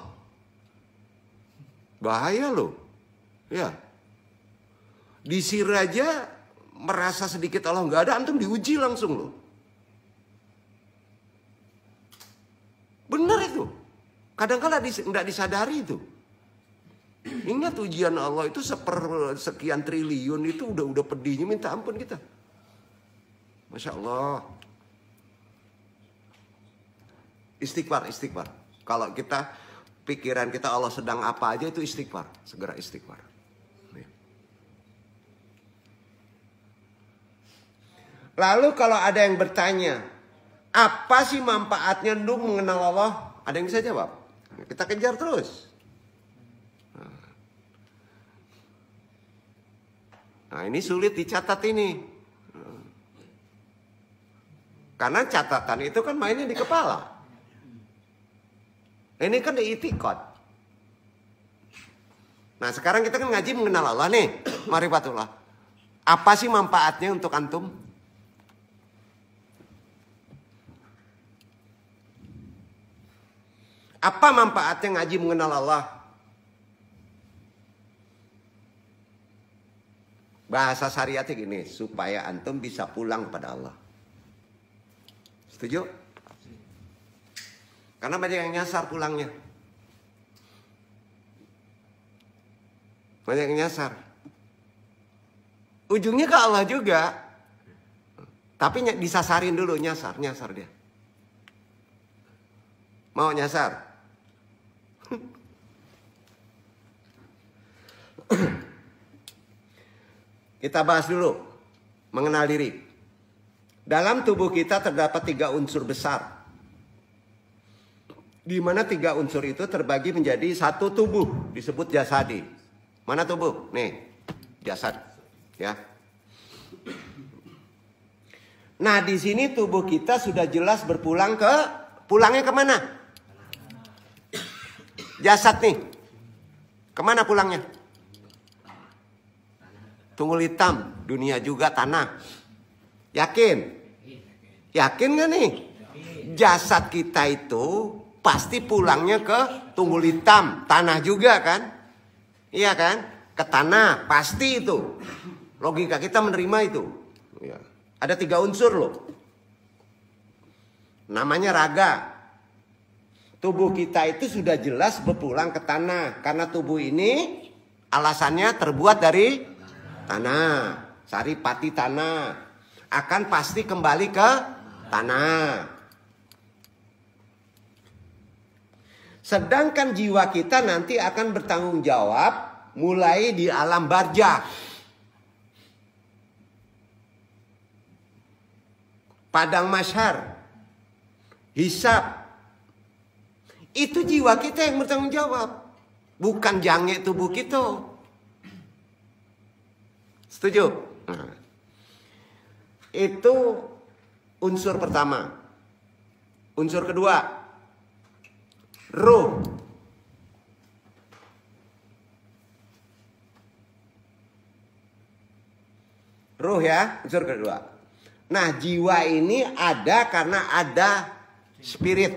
Bahaya loh. Ya. Disir aja merasa sedikit Allah nggak ada, antum diuji langsung loh. Benar itu. Kadang-kadang nggak disadari itu. Ingat ujian Allah itu sekian triliun itu udah pedihnya minta ampun kita. Masya Allah. Istighfar. Kalau kita pikiran kita Allah sedang apa aja itu istighfar. Segera istighfar. Lalu kalau ada yang bertanya, apa sih manfaatnya untuk mengenal Allah? Ada yang bisa jawab? Kita kejar terus. Nah, ini sulit dicatat ini. Karena catatan itu kan mainnya di kepala. Ini kan di itikad. Nah, sekarang kita kan ngaji mengenal Allah nih. Marifatullah. Apa sih manfaatnya untuk antum? Apa manfaatnya ngaji mengenal Allah? Bahasa syariatnya gini, supaya antum bisa pulang pada Allah. Setuju? Karena banyak yang nyasar pulangnya. Banyak yang nyasar. Ujungnya ke Allah juga. Tapi disasarin dulu, nyasar dia. Mau nyasar? Kita bahas dulu mengenal diri. Dalam tubuh kita terdapat 3 unsur besar. Di mana 3 unsur itu terbagi menjadi satu tubuh, disebut jasadi. Mana tubuh? Nih, jasad, ya. Nah, di sini tubuh kita sudah jelas pulangnya kemana? Jasad nih, kemana pulangnya? Tunggul hitam, dunia juga tanah. Yakin? Yakin gak nih? Jasad kita itu pasti pulangnya ke tunggul hitam, tanah juga kan? Iya kan? Ke tanah, pasti itu. Logika kita menerima itu. Ya. Ada 3 unsur loh. Namanya raga. Tubuh kita itu sudah jelas berpulang ke tanah. Karena tubuh ini alasannya terbuat dari tanah, saripati tanah, akan pasti kembali ke tanah. Sedangkan jiwa kita nanti akan bertanggung jawab mulai di alam barzakh. Padang mahsyar, hisab. Itu jiwa kita yang bertanggung jawab, bukan jangek tubuh kita. Setuju? Nah, itu unsur pertama. Unsur kedua, ruh. Ruh ya, unsur kedua. Nah, jiwa ini ada karena ada spirit.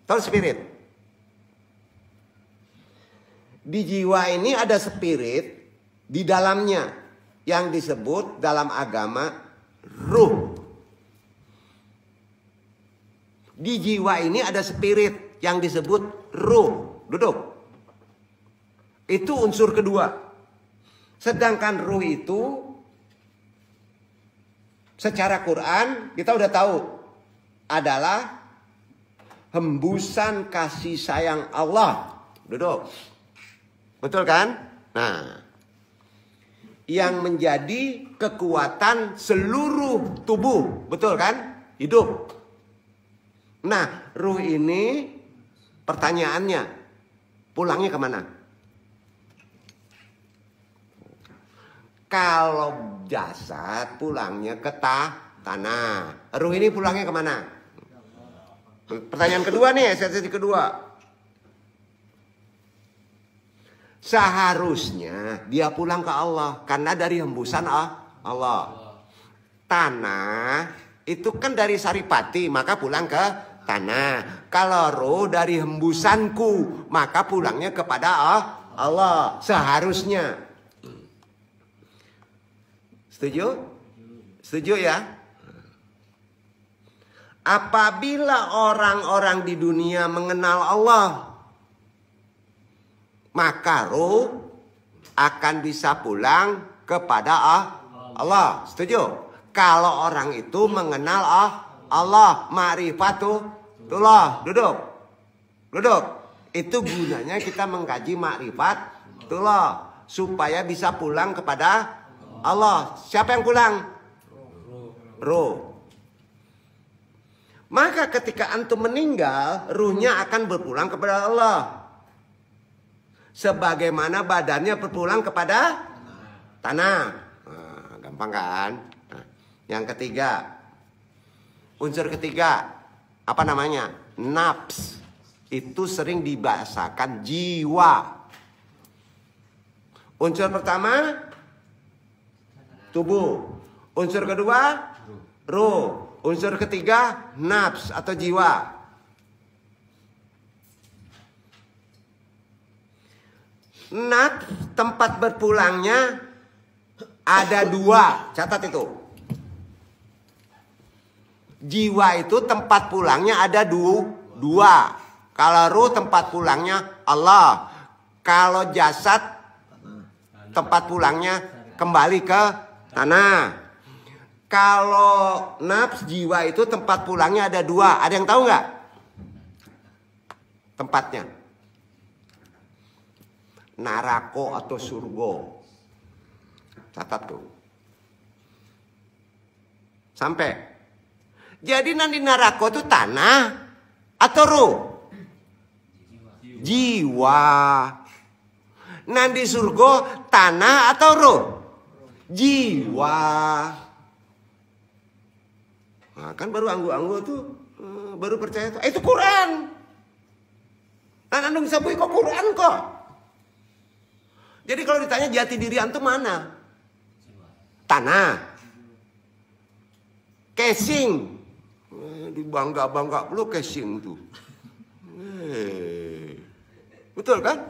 Tahu spirit? Di jiwa ini ada spirit di dalamnya yang disebut dalam agama ruh. Di jiwa ini ada spirit yang disebut ruh. Duduk. Itu unsur kedua. Sedangkan ruh itu secara Quran kita udah tahu adalah hembusan kasih sayang Allah. Duduk. Betul kan? Nah, yang menjadi kekuatan seluruh tubuh. Betul kan? Hidup. Nah, ruh ini pertanyaannya pulangnya kemana? Kalau jasad pulangnya ke tanah. Ruh ini pulangnya kemana? Pertanyaan kedua nih, sesi kedua. Seharusnya dia pulang ke Allah. Karena dari hembusan Allah. Tanah itu kan dari saripati, maka pulang ke tanah. Kalau ruh dari hembusanku, maka pulangnya kepada Allah. Seharusnya. Setuju? Setuju ya? Apabila orang-orang di dunia mengenal Allah, maka ruh akan bisa pulang kepada Allah. Setuju? Kalau orang itu mengenal Allah, ma'rifatullah. Duduk. Duduk. Itu gunanya kita mengkaji ma'rifatullah. Supaya bisa pulang kepada Allah. Siapa yang pulang? Ruh. Maka ketika antum meninggal, ruhnya akan berpulang kepada Allah. Sebagaimana badannya berpulang kepada tanah. Nah, gampang kan? Nah, yang ketiga. Unsur ketiga. Apa namanya? Nafs. Itu sering dibahasakan jiwa. Unsur pertama tubuh. Unsur kedua ruh. Unsur ketiga nafs atau jiwa. Nafs tempat berpulangnya ada dua. Catat itu. Jiwa itu tempat pulangnya ada dua. Kalau ruh tempat pulangnya Allah. Kalau jasad tempat pulangnya kembali ke tanah. Kalau nafs jiwa itu tempat pulangnya ada dua. Ada yang tahu nggak? Tempatnya. Narako atau surga. Catat tuh. Sampai. Jadi nanti narako itu tanah atau ruh? Jiwa. Nanti surga tanah atau ruh? Jiwa. Nah, kan baru anggu-anggu tuh baru percaya tuh. Itu Quran. Nah, antum bisa bui kok Quran kok. Jadi kalau ditanya jati diri antum mana? Tanah. Casing. Dibangga-bangga lu casing tuh. Betul kan?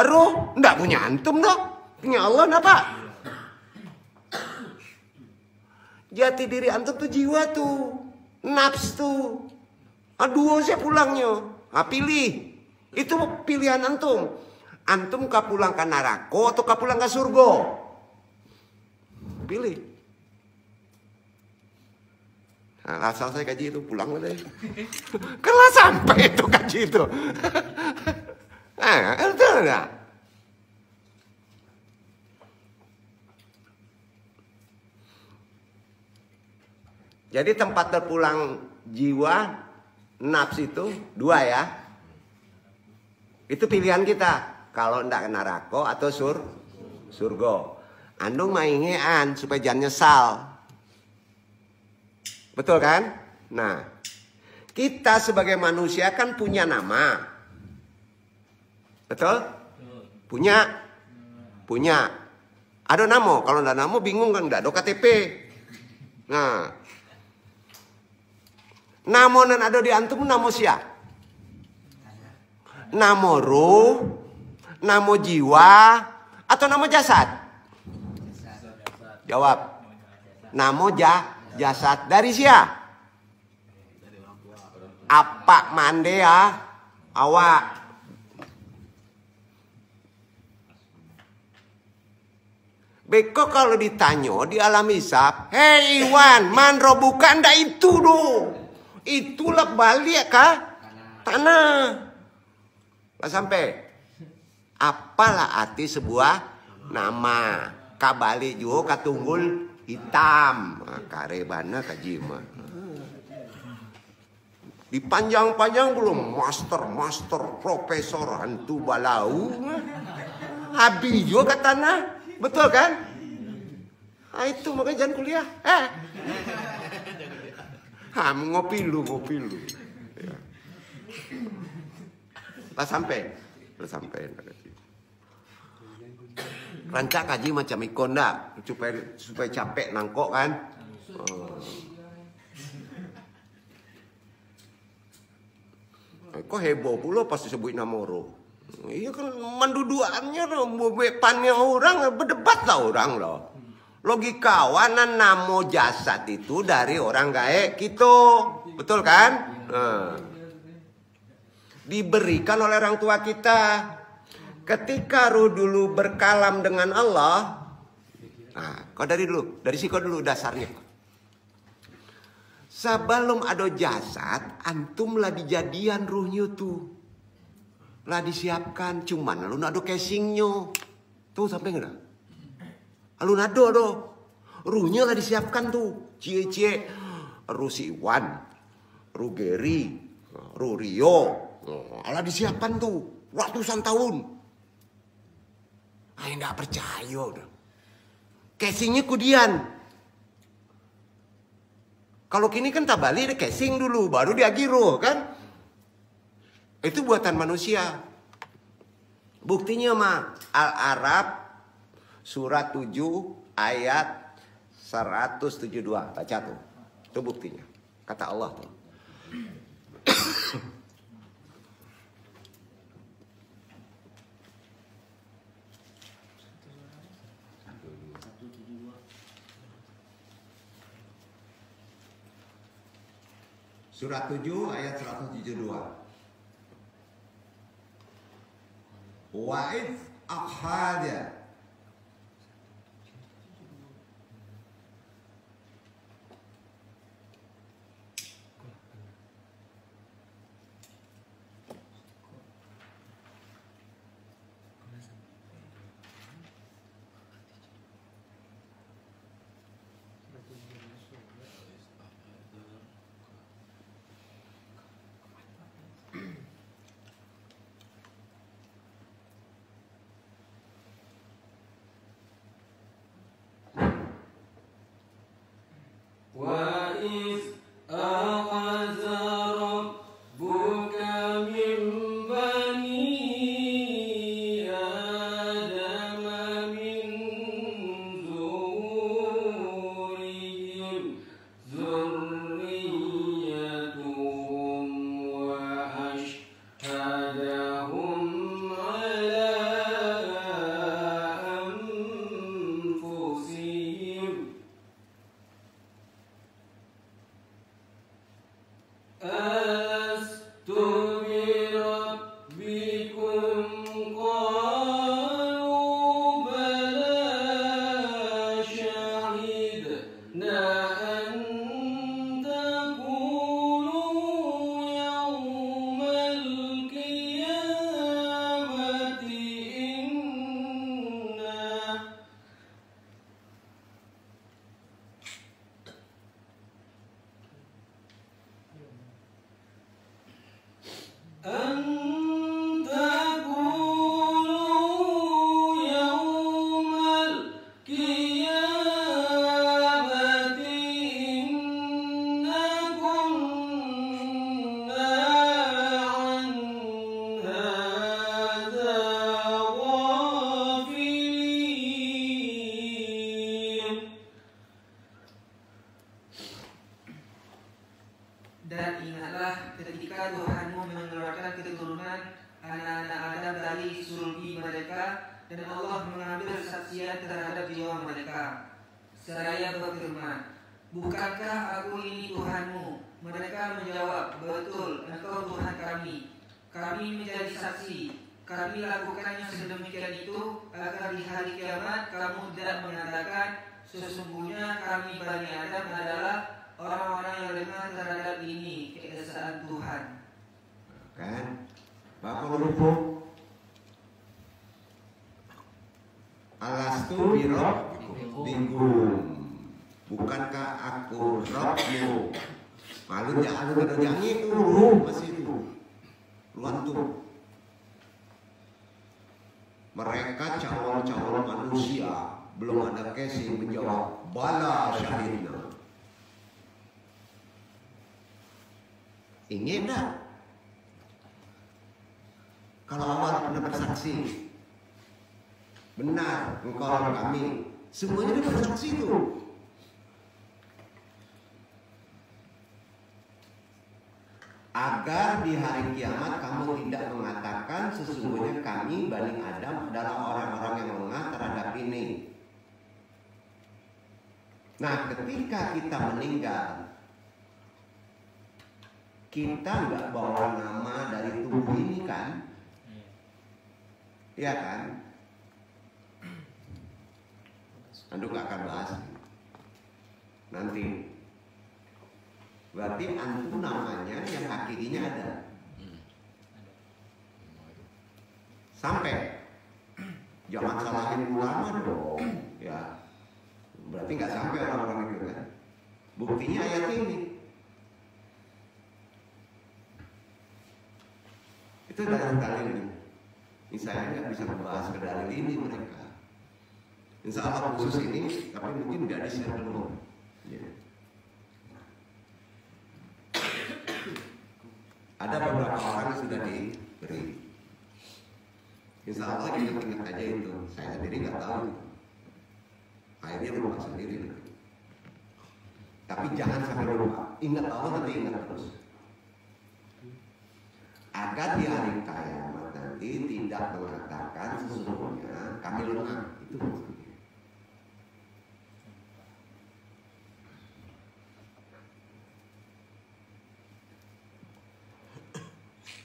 Ruh enggak punya antum dong. Punya Allah kenapa? Jati diri antum tuh jiwa tuh. Nafs tuh. Aduh saya pulangnya. Nah, pilih. Itu pilihan antum. Antum kah pulang ke neraka atau kah pulang ke surga? Pilih. Nah, asal saya kaji itu pulang deh. Kalau sampai itu kaji itu. Nah, itu enggak? Jadi tempat terpulang jiwa, nafs itu dua ya. Itu pilihan kita. Kalau ndak neraka atau surga. Andung maingean supaya jangan nyesal. Betul kan? Nah, kita sebagai manusia kan punya nama. Betul? Punya. Ada nama. Kalau enggak nama bingung kan, enggak ada KTP. Nah, nama nan ada di antum nama siapa? Nama ruh, nama jiwa, atau nama jasad? Jawab. Nama jasad. Dari siapa? Apa mande ya? Awak. Beko kalau ditanya di alam hisab, hei Iwan, manro bukan ndak itu do. Itulah balik kah? Tanah. Lah sampai. Apalah arti sebuah nama? Kabali juga katunggul hitam. Karebana kajima. Dipanjang-panjang belum master, profesor, hantu balau. Habis juga katana. Betul kan? Ah itu makanya jangan kuliah. Ngopi lu. Ya. Lah sampai. Rancak kaji macam ikon dah, supaya capek nangkok kan. Kok heboh pula pas disebut nama orang. Iya kan mendudukannya bepannya orang berdebat lah orang loh. Logikawanan nama jasad itu dari orang gaek gitu. Betul kan? Diberikan oleh orang tua kita. Ketika ruh dulu berkalam dengan Allah. Nah, kau dari siko dulu dasarnya. Sebelum ada jasad, antum lah dijadian ruhnya tuh. Lah disiapkan, cuman lu ada casingnya. Tuh sampai enggak? Lu nado do. Ruhnya lah disiapkan tuh. Cie-cie. Ruh si Iwan, ruh Geri, ruh Rio. Lah disiapkan tuh. Ratusan tahun. Enggak percaya udah. Casingnya kudian. Kalau kini kan tabali ada casing dulu, baru diagiro kan? Itu buatan manusia. Buktinya mah Al-Arab surat 7 ayat 172. Baca tuh. Itu buktinya. Kata Allah tuh. Surat 7 ayat 172. Wa'id akhada. dan Allah mengambil saksian terhadap jiwa mereka. Seraya berfirman, bukankah aku ini Tuhanmu? Mereka menjawab, betul, engkau Tuhan kami. Kami menjadi saksi. Kami lakukannya sedemikian itu agar di hari kiamat kamu tidak mengatakan, sesungguhnya kami Bani Adam adalah orang-orang yang lemah terhadap ini, keesaan Tuhan. Kan? Bapak lupa. Alastu birabbikum. Bukankah aku Rabbmu? Malu jangan itu masih itu. Luantum. Mereka calon-calon manusia belum ada casing menjawab bala syahidna. Ingin tak? Kalau awal pernah bersaksi, benar engkau kami, semuanya dia bersaksi itu. Agar di hari kiamat kamu tidak mengatakan sesungguhnya kami Bani Adam adalah orang-orang yang lengah terhadap ini. Nah, ketika kita meninggal, kita nggak bawa nama dari tubuh ini kan? Iya kan? Andu nggak akan bahas nanti. Berarti antum namanya yang hakikatnya ada. Sampai jangan salahin ulama dong. Ya, berarti nggak sampai orang-orang itu kan. Buktinya ayat ini. Itu dalil ini. Ini saya nggak bisa membahas ke dalil ini mereka. Insya Allah khusus ini, tapi mungkin nggak di-share dulu. Ya. Ada beberapa orang yang sudah diberi. Insya Allah ingat-ingat aja itu. Saya sendiri nggak tahu. Akhirnya lupa sendiri. Tapi jangan sampai lupa. Ingat Allah tapi ingat terus. Agar di hari kiamat nanti tidak mengatakan sesungguhnya kami lemah. Itu maksudnya.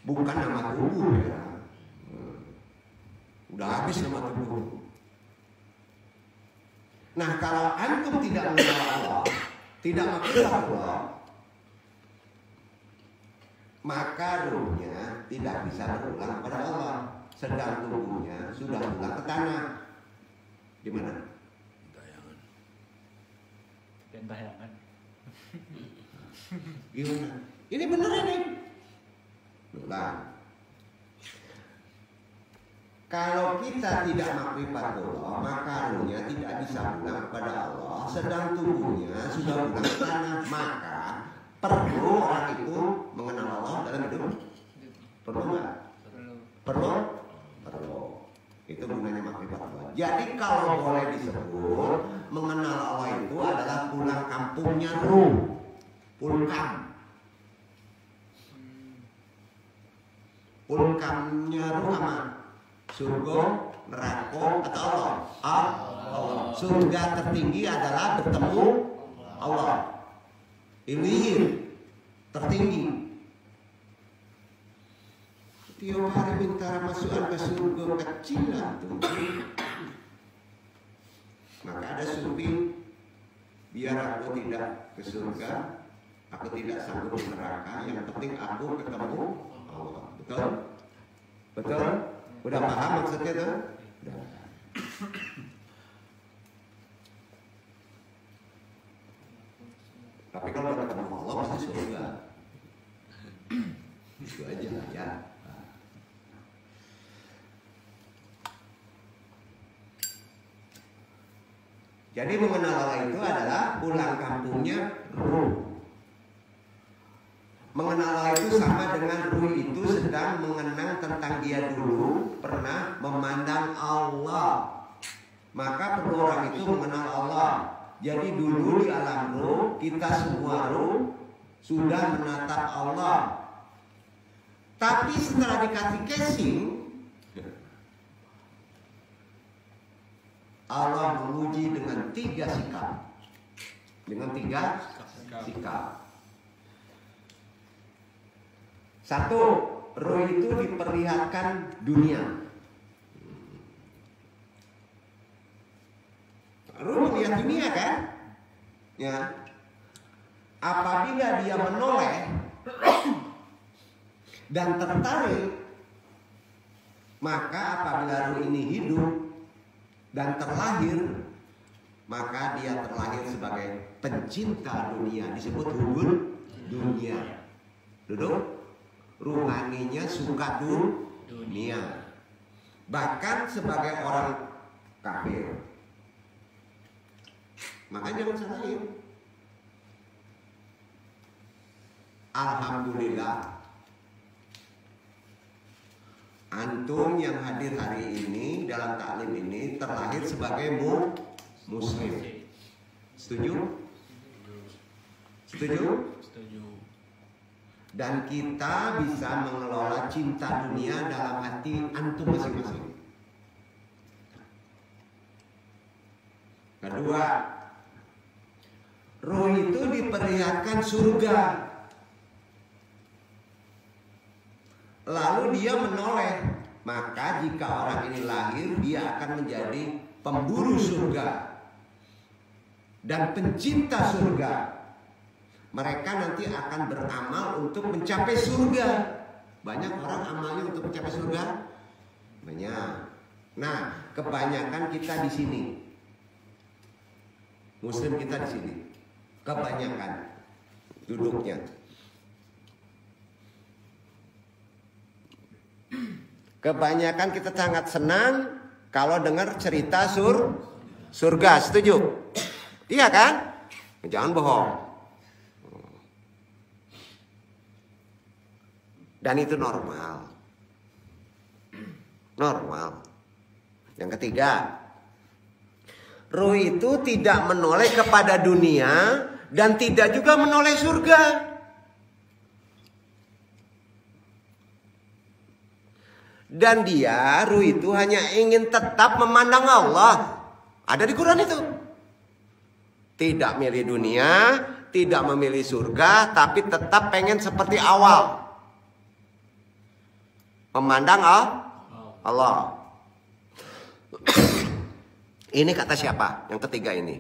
Bukan nama tubuh ya. Udah habis nama tubuh. Nah, kalau antum tidak mengenal Allah, tidak mengenal Allah, maka ruhnya tidak bisa berulang kepada Allah, sedang tubuhnya sudah pulang ke tanah. Di mana? Bayangan. Gimana? Ini benar ini. Nah, kalau kita tidak makrifatullah, maka ruhnya tidak bisa pulang kepada Allah, sedang tubuhnya sudah pulang ke tanah. Maka perlu orang itu mengenal Allah dalam hidup. Perlu nggak? Perlu. Itu gunanya makrifatullah. Jadi kalau boleh disebut mengenal Allah itu adalah pulang kampungnya ruh, pulkam. Pulkamnya ruh sama surga, neraka atau Allah? Allah. Surga tertinggi adalah bertemu Allah. Iliyir tertinggi. Tiap hari minta masukan ke surga kecil tuh. Maka ada sufi, biar aku tidak ke surga, aku tidak sanggup ke neraka, yang penting aku ketemu Allah. Betul? Betul? Udah paham maksudnya tuh? Udah. Tapi kalau ketemu Allah pasti surga. Itu aja ya. Jadi mengenal Allah itu adalah pulang kampungnya ruh. Mengenal Allah itu sama dengan ruh itu sedang mengenang tentang dia dulu pernah memandang Allah. Maka perlu orang itu mengenal Allah. Jadi dulu di alam ruh kita semua ruh sudah menatap Allah. Tapi setelah dikasih casing, Allah menguji dengan 3 sikap. Dengan 3 sikap. 1, roh itu diperlihatkan dunia. Roh melihat dunia kan? Ya. Apabila dia menoleh dan tertarik, maka apabila roh ini hidup dan terlahir, maka dia terlahir sebagai pencinta dunia, disebut hubul dunia. Duduk. Ruhaninya suka dunia. Bahkan sebagai orang kafir. Makanya jangan salahin. Alhamdulillah, antum yang hadir hari ini dalam taklim ini terlahir sebagai muslim. Setuju? Setuju? Setuju. Dan kita bisa mengelola cinta dunia dalam hati antum masing-masing. Kedua, roh itu diperlihatkan surga. Lalu dia menoleh. Maka jika orang ini lahir, dia akan menjadi pemburu surga dan pencinta surga. Mereka nanti akan beramal untuk mencapai surga. Banyak orang amalnya untuk mencapai surga. Banyak. Nah, kebanyakan kita di sini. Muslim kita di sini. Kebanyakan duduknya. Kebanyakan kita sangat senang kalau dengar cerita surga. Setuju? Iya kan? Jangan bohong. Dan itu normal. Normal. Yang ketiga, roh itu tidak menoleh kepada dunia dan tidak juga menoleh surga. Dan dia, roh itu hanya ingin tetap memandang Allah. Ada di Quran itu. Tidak milih dunia, tidak memilih surga, tapi tetap pengen seperti awal. Memandang Allah. Ini kata siapa? Yang ketiga ini.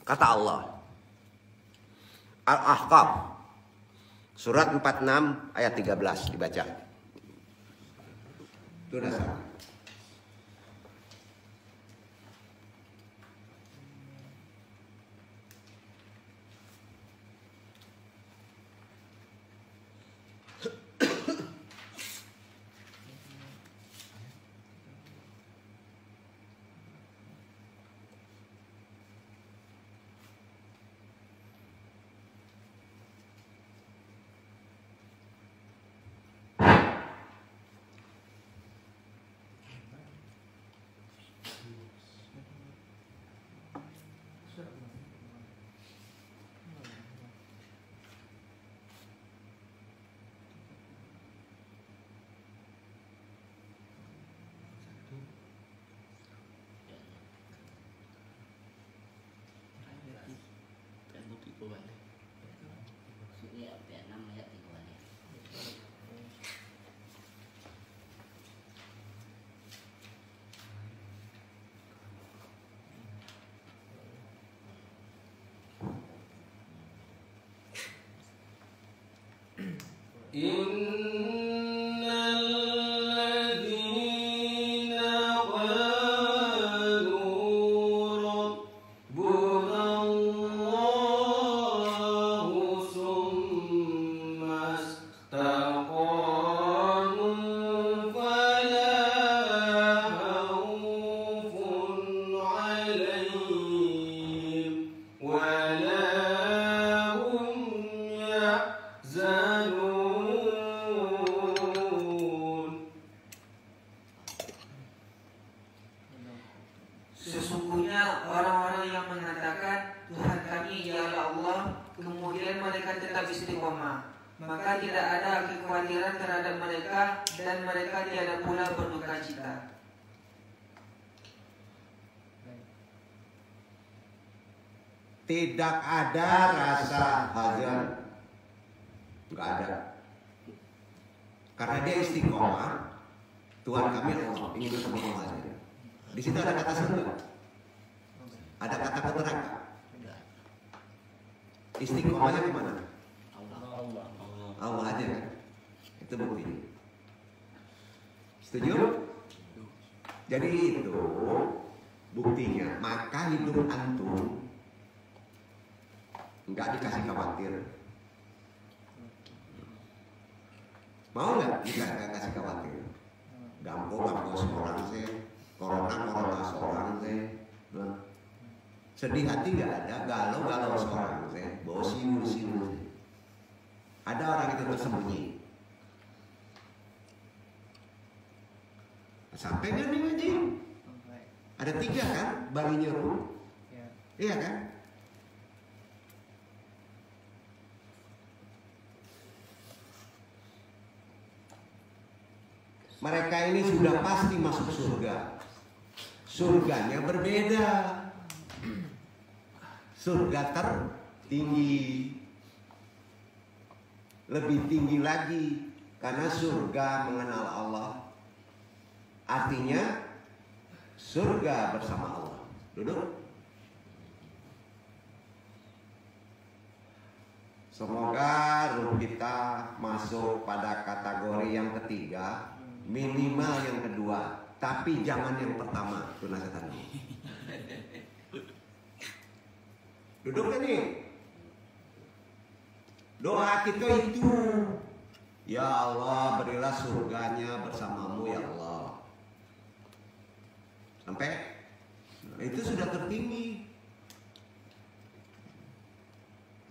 Kata Allah. Al-Ahqaf. Surat 46 ayat 13 dibaca. Itu udah sama. Sesungguhnya orang-orang yang mengatakan Tuhan kami ialah Allah, kemudian mereka tetap istiqomah, maka tidak ada kekhawatiran terhadap mereka dan mereka tiada pula berduka cita. tidak ada rasa hazan, nggak ada. Karena dia istiqomah. Tuhan kami Allah ingin bersama Allah saja. Di situ ada kata surga, ada kata neraka. Istiqomahnya kemana? Allah aja kan? Itu buktinya. Setuju? Jadi itu buktinya. Maka hidup antum nggak dikasih khawatir. Mau nggak dikasih khawatir? Dampo seorang sih, corona seorang sih. Sedih hati nggak ada, galau seorang sih, bawa siul sih. Ada orang itu tersembunyi. Sampai nggak nih ngaji? Ada 3 kan, balinya Ruh. Iya kan? Mereka ini sudah pasti masuk surga. Surganya berbeda. Surga tertinggi, lebih tinggi lagi, karena surga mengenal Allah. Artinya surga bersama Allah. Duduk. Semoga ruh kita masuk pada kategori yang ketiga, minimal yang kedua, tapi jangan yang pertama. Itu nasihat. Duduk kan nih. Doa kita itu, ya Allah berilah surganya bersamamu ya Allah. Sampai itu sudah tertinggi.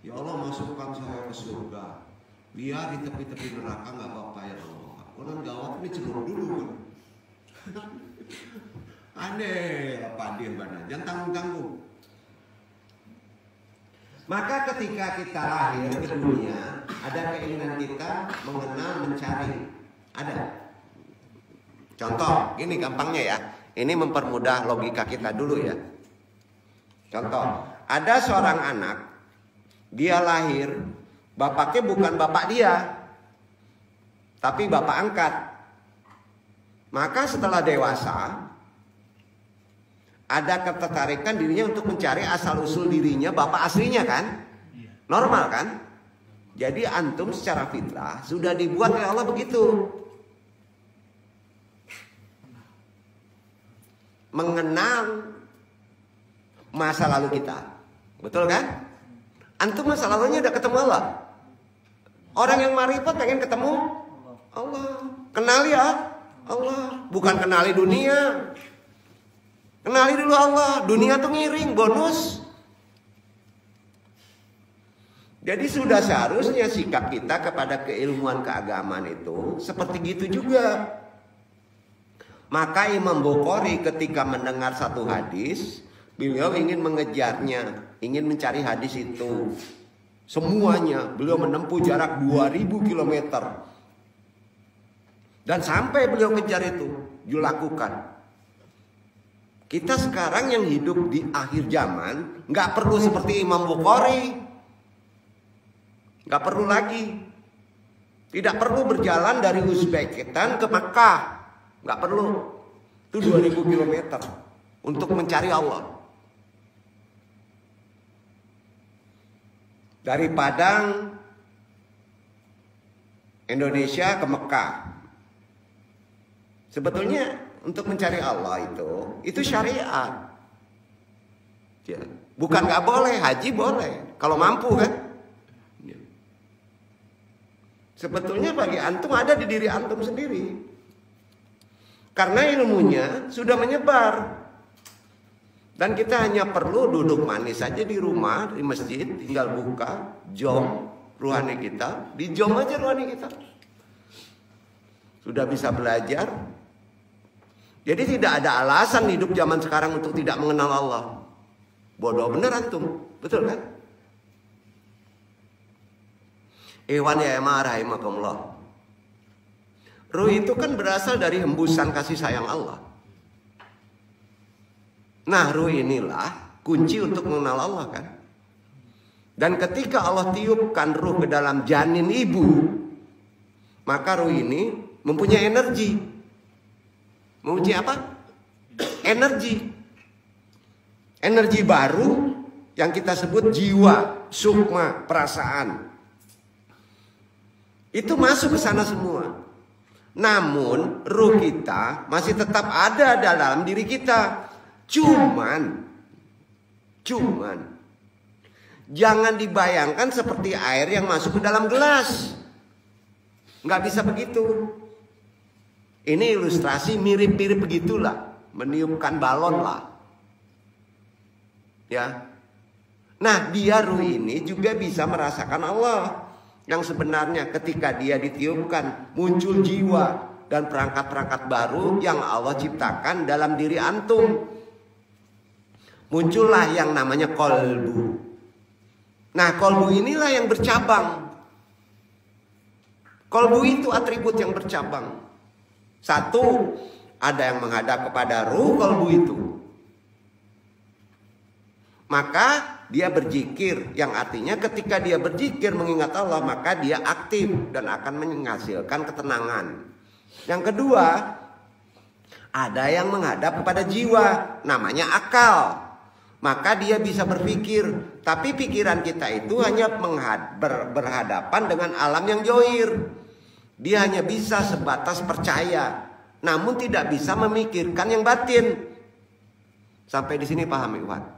Ya Allah masukkan saya ke surga. Biar di tepi-tepi neraka nggak apa-apa ya Allah. Orang gawat ini celur dulu kan. Aneh apa dia mana? Jangan tanggung-tanggung. Maka ketika kita lahir ke dunia, ada keinginan kita mengenal, mencari. Ada. Contoh, ini gampangnya ya. Ini mempermudah logika kita dulu ya. Contoh, ada seorang anak, dia lahir, bapaknya bukan bapak dia, tapi bapak angkat. Maka setelah dewasa, ada ketertarikan dirinya untuk mencari asal-usul dirinya, bapak aslinya kan? Normal kan? Jadi antum secara fitrah sudah dibuat oleh Allah begitu. Mengenal masa lalu kita. Betul kan? Antum masa lalunya udah ketemu Allah. Orang yang marifat pengen ketemu Allah. Kenali ya Allah. Bukan kenali dunia. Kenali dulu Allah, dunia tuh ngiring, bonus. Jadi sudah seharusnya sikap kita kepada keilmuan keagamaan itu seperti gitu juga. Maka Imam Bukhari ketika mendengar satu hadis, beliau ingin mengejarnya, ingin mencari hadis itu. Semuanya, beliau menempuh jarak 2000 km. Dan sampai beliau kejar itu, dilakukan. Kita sekarang yang hidup di akhir zaman nggak perlu seperti Imam Bukhari, nggak perlu lagi, tidak perlu berjalan dari Uzbekistan ke Makkah, nggak perlu, itu 2000 km untuk mencari Allah. Dari Padang Indonesia ke Mekah, sebetulnya untuk mencari Allah itu syariat. Ya. Bukan nggak boleh, haji boleh kalau mampu kan. Ya. Sebetulnya bagi antum ada di diri antum sendiri. Karena ilmunya sudah menyebar. Dan kita hanya perlu duduk manis saja di rumah, di masjid, tinggal buka jom ruhani kita, di jom aja ruhani kita. Sudah bisa belajar. Jadi tidak ada alasan hidup zaman sekarang untuk tidak mengenal Allah. Bodoh bener antum, betul kan? Ikhwan ya rahimakumullah. Ruh itu kan berasal dari hembusan kasih sayang Allah. Nah, ruh inilah kunci untuk mengenal Allah kan. Dan ketika Allah tiupkan ruh ke dalam janin ibu, maka ruh ini mempunyai energi. Mempunyai apa? Energi. Energi baru yang kita sebut jiwa, sukma, perasaan. Itu masuk ke sana semua. Namun ruh kita masih tetap ada dalam diri kita. Cuman jangan dibayangkan seperti air yang masuk ke dalam gelas. Nggak bisa begitu. Ini ilustrasi mirip-mirip begitulah. Meniupkan balon lah. Ya. Nah, dia ruh ini juga bisa merasakan Allah. Yang sebenarnya ketika dia ditiupkan, muncul jiwa dan perangkat-perangkat baru yang Allah ciptakan dalam diri antum. Muncullah yang namanya kolbu. Nah, kolbu inilah yang bercabang. Kolbu itu atribut yang bercabang. Satu, ada yang menghadap kepada ruh kolbu itu. Maka dia berzikir, yang artinya ketika dia berzikir mengingat Allah, maka dia aktif dan akan menghasilkan ketenangan. Yang kedua, ada yang menghadap kepada jiwa, namanya akal. Maka dia bisa berpikir, tapi pikiran kita itu hanya berhadapan dengan alam yang zohir. Dia hanya bisa sebatas percaya, namun tidak bisa memikirkan yang batin. Sampai di sini paham, Iwan?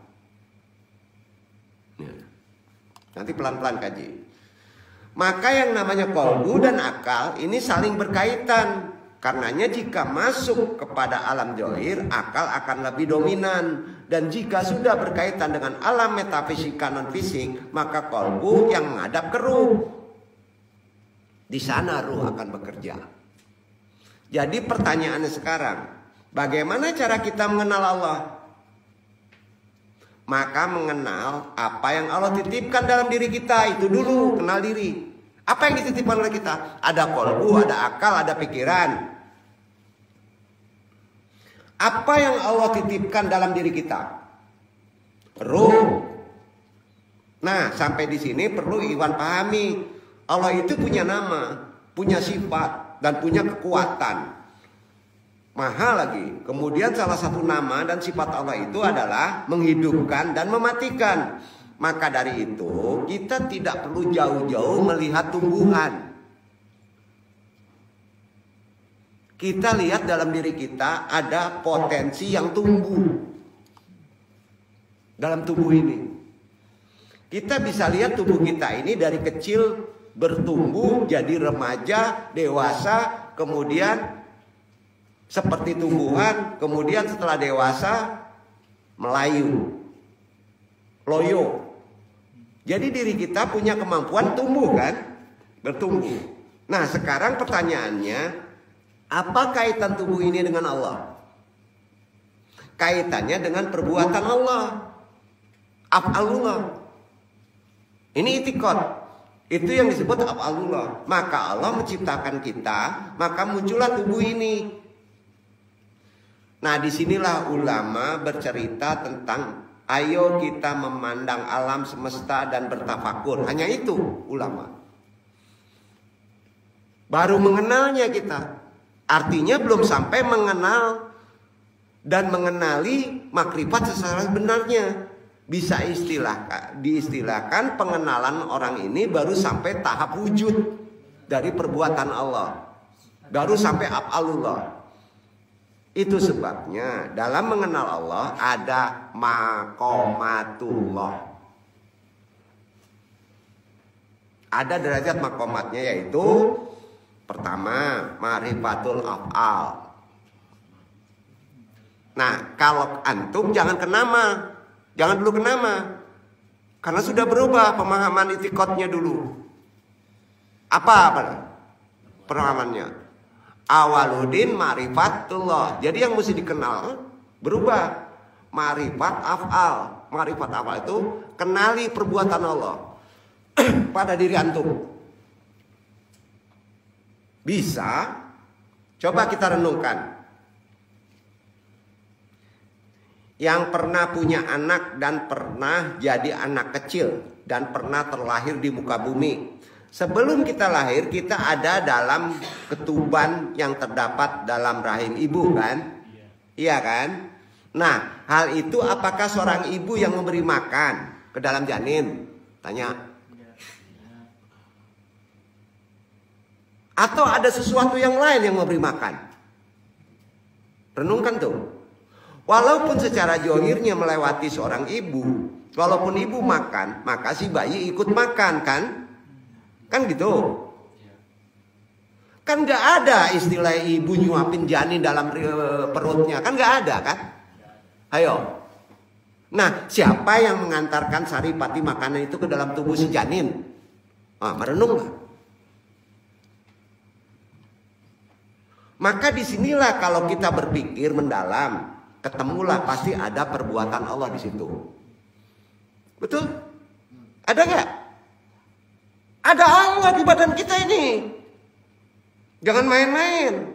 Nanti pelan-pelan kaji. Maka yang namanya kolbu dan akal ini saling berkaitan. Karenanya jika masuk kepada alam zohir, akal akan lebih dominan. Dan jika sudah berkaitan dengan alam metafisika non fisik, maka kolbu yang menghadap ke ruh. Di sana ruh akan bekerja. Jadi pertanyaannya sekarang, bagaimana cara kita mengenal Allah? Maka mengenal apa yang Allah titipkan dalam diri kita. Itu dulu, kenal diri. Apa yang dititipkan oleh kita? Ada kolbu, ada akal, ada pikiran. Apa yang Allah titipkan dalam diri kita? Ruh. Nah, sampai di sini perlu Iwan pahami. Allah itu punya nama, punya sifat, dan punya kekuatan. Mahal lagi. Kemudian salah satu nama dan sifat Allah itu adalah menghidupkan dan mematikan. Maka dari itu kita tidak perlu jauh-jauh melihat tumbuhan. Kita lihat dalam diri kita ada potensi yang tumbuh dalam tubuh ini. Kita bisa lihat tubuh kita ini dari kecil bertumbuh jadi remaja, dewasa, kemudian seperti tumbuhan, kemudian setelah dewasa melayu, loyo. Jadi diri kita punya kemampuan tumbuh kan? Bertumbuh. Nah sekarang pertanyaannya, apa kaitan tubuh ini dengan Allah? Kaitannya dengan perbuatan Allah, af'alullah. Ini itikad. Itu yang disebut af'alullah. Maka Allah menciptakan kita, maka muncullah tubuh ini. Nah disinilah ulama bercerita tentang ayo kita memandang alam semesta dan bertafakur. Hanya itu ulama. Baru mengenalnya kita. Artinya belum sampai mengenal dan mengenali makrifat secara benarnya. Bisa diistilahkan pengenalan orang ini baru sampai tahap wujud dari perbuatan Allah. Baru sampai af'alullah. Itu sebabnya dalam mengenal Allah ada maqamatullah. Ada derajat maqamatnya, yaitu pertama ma'rifatul af'al. Nah kalau antum jangan ke nama, jangan dulu ke nama, karena sudah berubah pemahaman itikadnya dulu. Apa pemahamannya? Awaludin ma'rifatullah. Jadi yang mesti dikenal berubah. Ma'rifat af'al. Ma'rifat af'al itu kenali perbuatan Allah pada diri antum. Bisa. Coba kita renungkan. yang pernah punya anak dan pernah jadi anak kecil dan pernah terlahir di muka bumi. Sebelum kita lahir, kita ada dalam ketuban yang terdapat dalam rahim ibu, kan? Iya kan? Nah, hal itu apakah seorang ibu yang memberi makan ke dalam janin? Tanya. Atau ada sesuatu yang lain yang memberi makan? Renungkan tuh. Walaupun secara johirnya melewati seorang ibu, walaupun ibu makan, maka si bayi ikut makan, kan? Kan gitu. Kan gak ada istilah ibu nyuapin janin dalam perutnya. Kan gak ada, kan? Ayo. Nah, siapa yang mengantarkan saripati makanan itu ke dalam tubuh si janin? Merenung gak? Maka disinilah kalau kita berpikir mendalam, ketemulah pasti ada perbuatan Allah di situ. Betul? Ada nggak? Ada Allah di badan kita ini. Jangan main-main.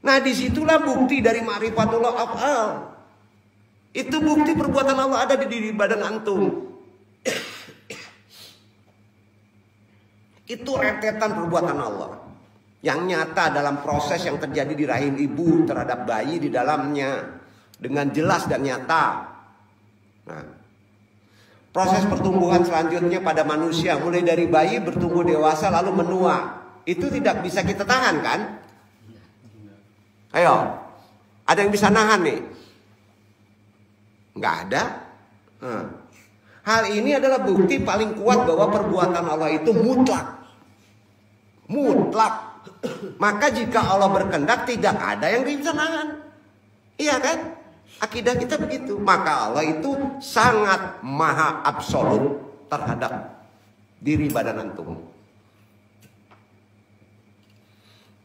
Nah, disitulah bukti dari ma'rifatullah af'al. Itu bukti perbuatan Allah ada di badan antum. Itu rentetan perbuatan Allah yang nyata dalam proses yang terjadi di rahim ibu terhadap bayi di dalamnya dengan jelas dan nyata. Nah, proses pertumbuhan selanjutnya pada manusia mulai dari bayi bertumbuh dewasa lalu menua, itu tidak bisa kita tahan, kan? Ayo, ada yang bisa nahan nih? Nggak ada. Hal ini adalah bukti paling kuat bahwa perbuatan Allah itu mutlak. Mutlak. Maka jika Allah berkehendak tidak ada yang bisa nahan. Iya kan? Akidah kita begitu. Maka Allah itu sangat maha absolut terhadap diri badan antum.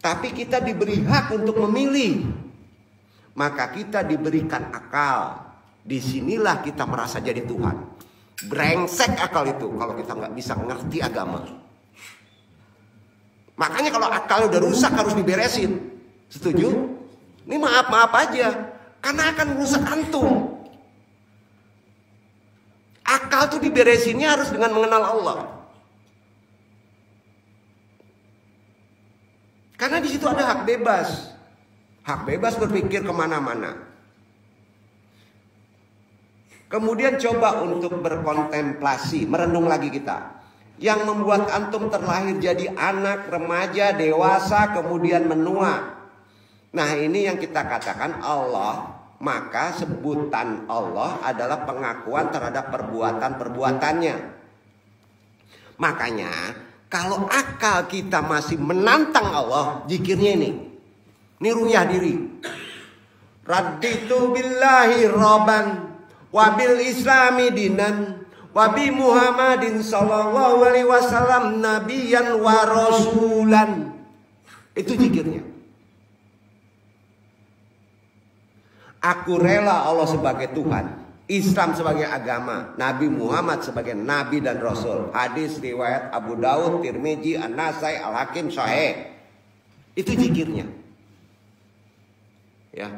Tapi kita diberi hak untuk memilih. Maka kita diberikan akal. Disinilah kita merasa jadi Tuhan. Brengsek akal itu kalau kita nggak bisa ngerti agama. Makanya kalau akal udah rusak harus diberesin. Setuju? Ini maaf aja. Karena akan merusak antum. Akal tuh diberesinnya harus dengan mengenal Allah. Karena di situ ada hak bebas. Hak bebas berpikir kemana-mana. Kemudian coba untuk berkontemplasi, merenung lagi kita. Yang membuat antum terlahir jadi anak, remaja, dewasa, kemudian menua. Nah, ini yang kita katakan Allah. Maka sebutan Allah adalah pengakuan terhadap perbuatan-perbuatannya. Makanya kalau akal kita masih menantang Allah, zikirnya ini. Ini ruyah diri. Raditu billahi robban wabil islami dinan wabi Muhammadin sallallahu alaihi wasallam nabiyan wa rasulan. Itu zikirnya. Aku rela Allah sebagai Tuhan, Islam sebagai agama, Nabi Muhammad sebagai nabi dan rasul. Hadis riwayat Abu Daud, Tirmizi, An-Nasai, Al-Hakim, Sahih. Itu zikirnya. Ya.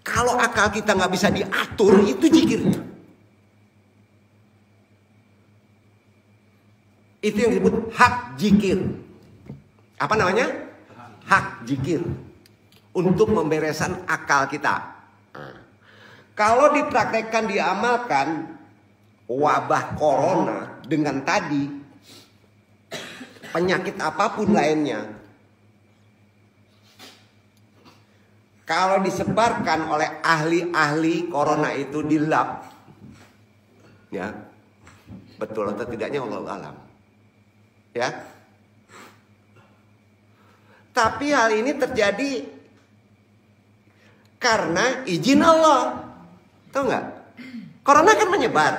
Kalau akal kita nggak bisa diatur, itu zikirnya. Itu yang disebut hak zikir. Apa namanya? Hak zikir. Untuk membereskan akal kita. Kalau dipraktekkan, diamalkan, wabah corona dengan tadi, penyakit apapun lainnya, kalau disebarkan oleh ahli-ahli corona itu di lab, ya, betul atau tidaknya Allahu a'lam. Ya. Tapi hal ini terjadi karena izin Allah. Tahu nggak? Corona kan menyebar.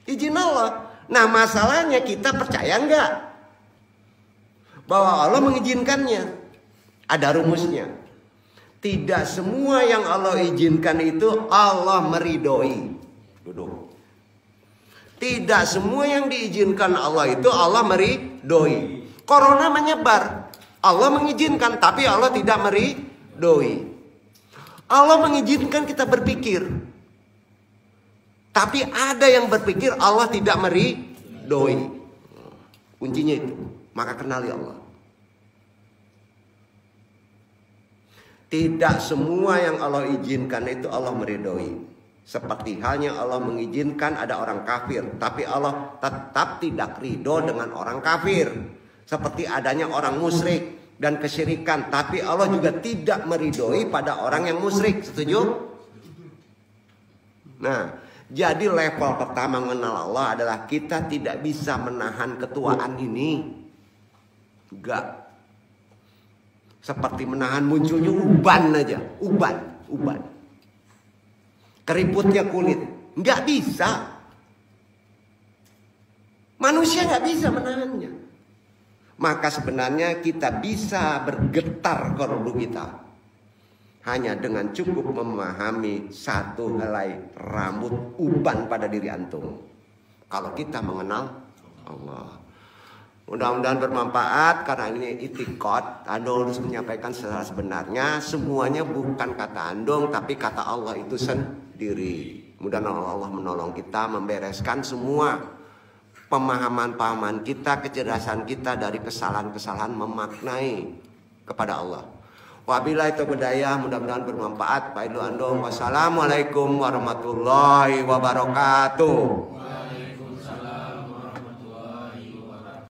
Izin Allah. Nah, masalahnya kita percaya nggak bahwa Allah mengizinkannya? Ada rumusnya. Tidak semua yang Allah izinkan itu Allah meridhoi. Duduk. Tidak semua yang diizinkan Allah itu Allah meridhoi. Corona menyebar. Allah mengizinkan, tapi Allah tidak meridhoi. Allah mengizinkan kita berpikir. Tapi ada yang berpikir Allah tidak meridoi. Kuncinya itu. Maka kenali Allah. Tidak semua yang Allah izinkan itu Allah meridoi. Seperti halnya Allah mengizinkan ada orang kafir, tapi Allah tetap tidak ridho dengan orang kafir. Seperti adanya orang musyrik dan kesyirikan, tapi Allah juga tidak meridhoi pada orang yang musyrik. Setuju? Nah, jadi level pertama mengenal Allah adalah kita tidak bisa menahan ketuaan ini. Enggak. Seperti menahan munculnya uban aja, uban. Keriputnya kulit, enggak bisa. Manusia enggak bisa menahannya. Maka sebenarnya kita bisa bergetar kalbu kita hanya dengan cukup memahami satu helai rambut uban pada diri antum. Kalau kita mengenal Allah. Mudah-mudahan bermanfaat karena ini itikad. Anda harus menyampaikan secara sebenarnya. Semuanya bukan kata andong, tapi kata Allah itu sendiri. Mudah-mudahan Allah menolong kita membereskan semua pemahaman-pemahaman kita, kecerdasan kita dari kesalahan-kesalahan memaknai kepada Allah. Wabillahi taufiq hidayah, mudah-mudahan bermanfaat. Pak Ilu Andong, wassalamualaikum warahmatullahi wabarakatuh.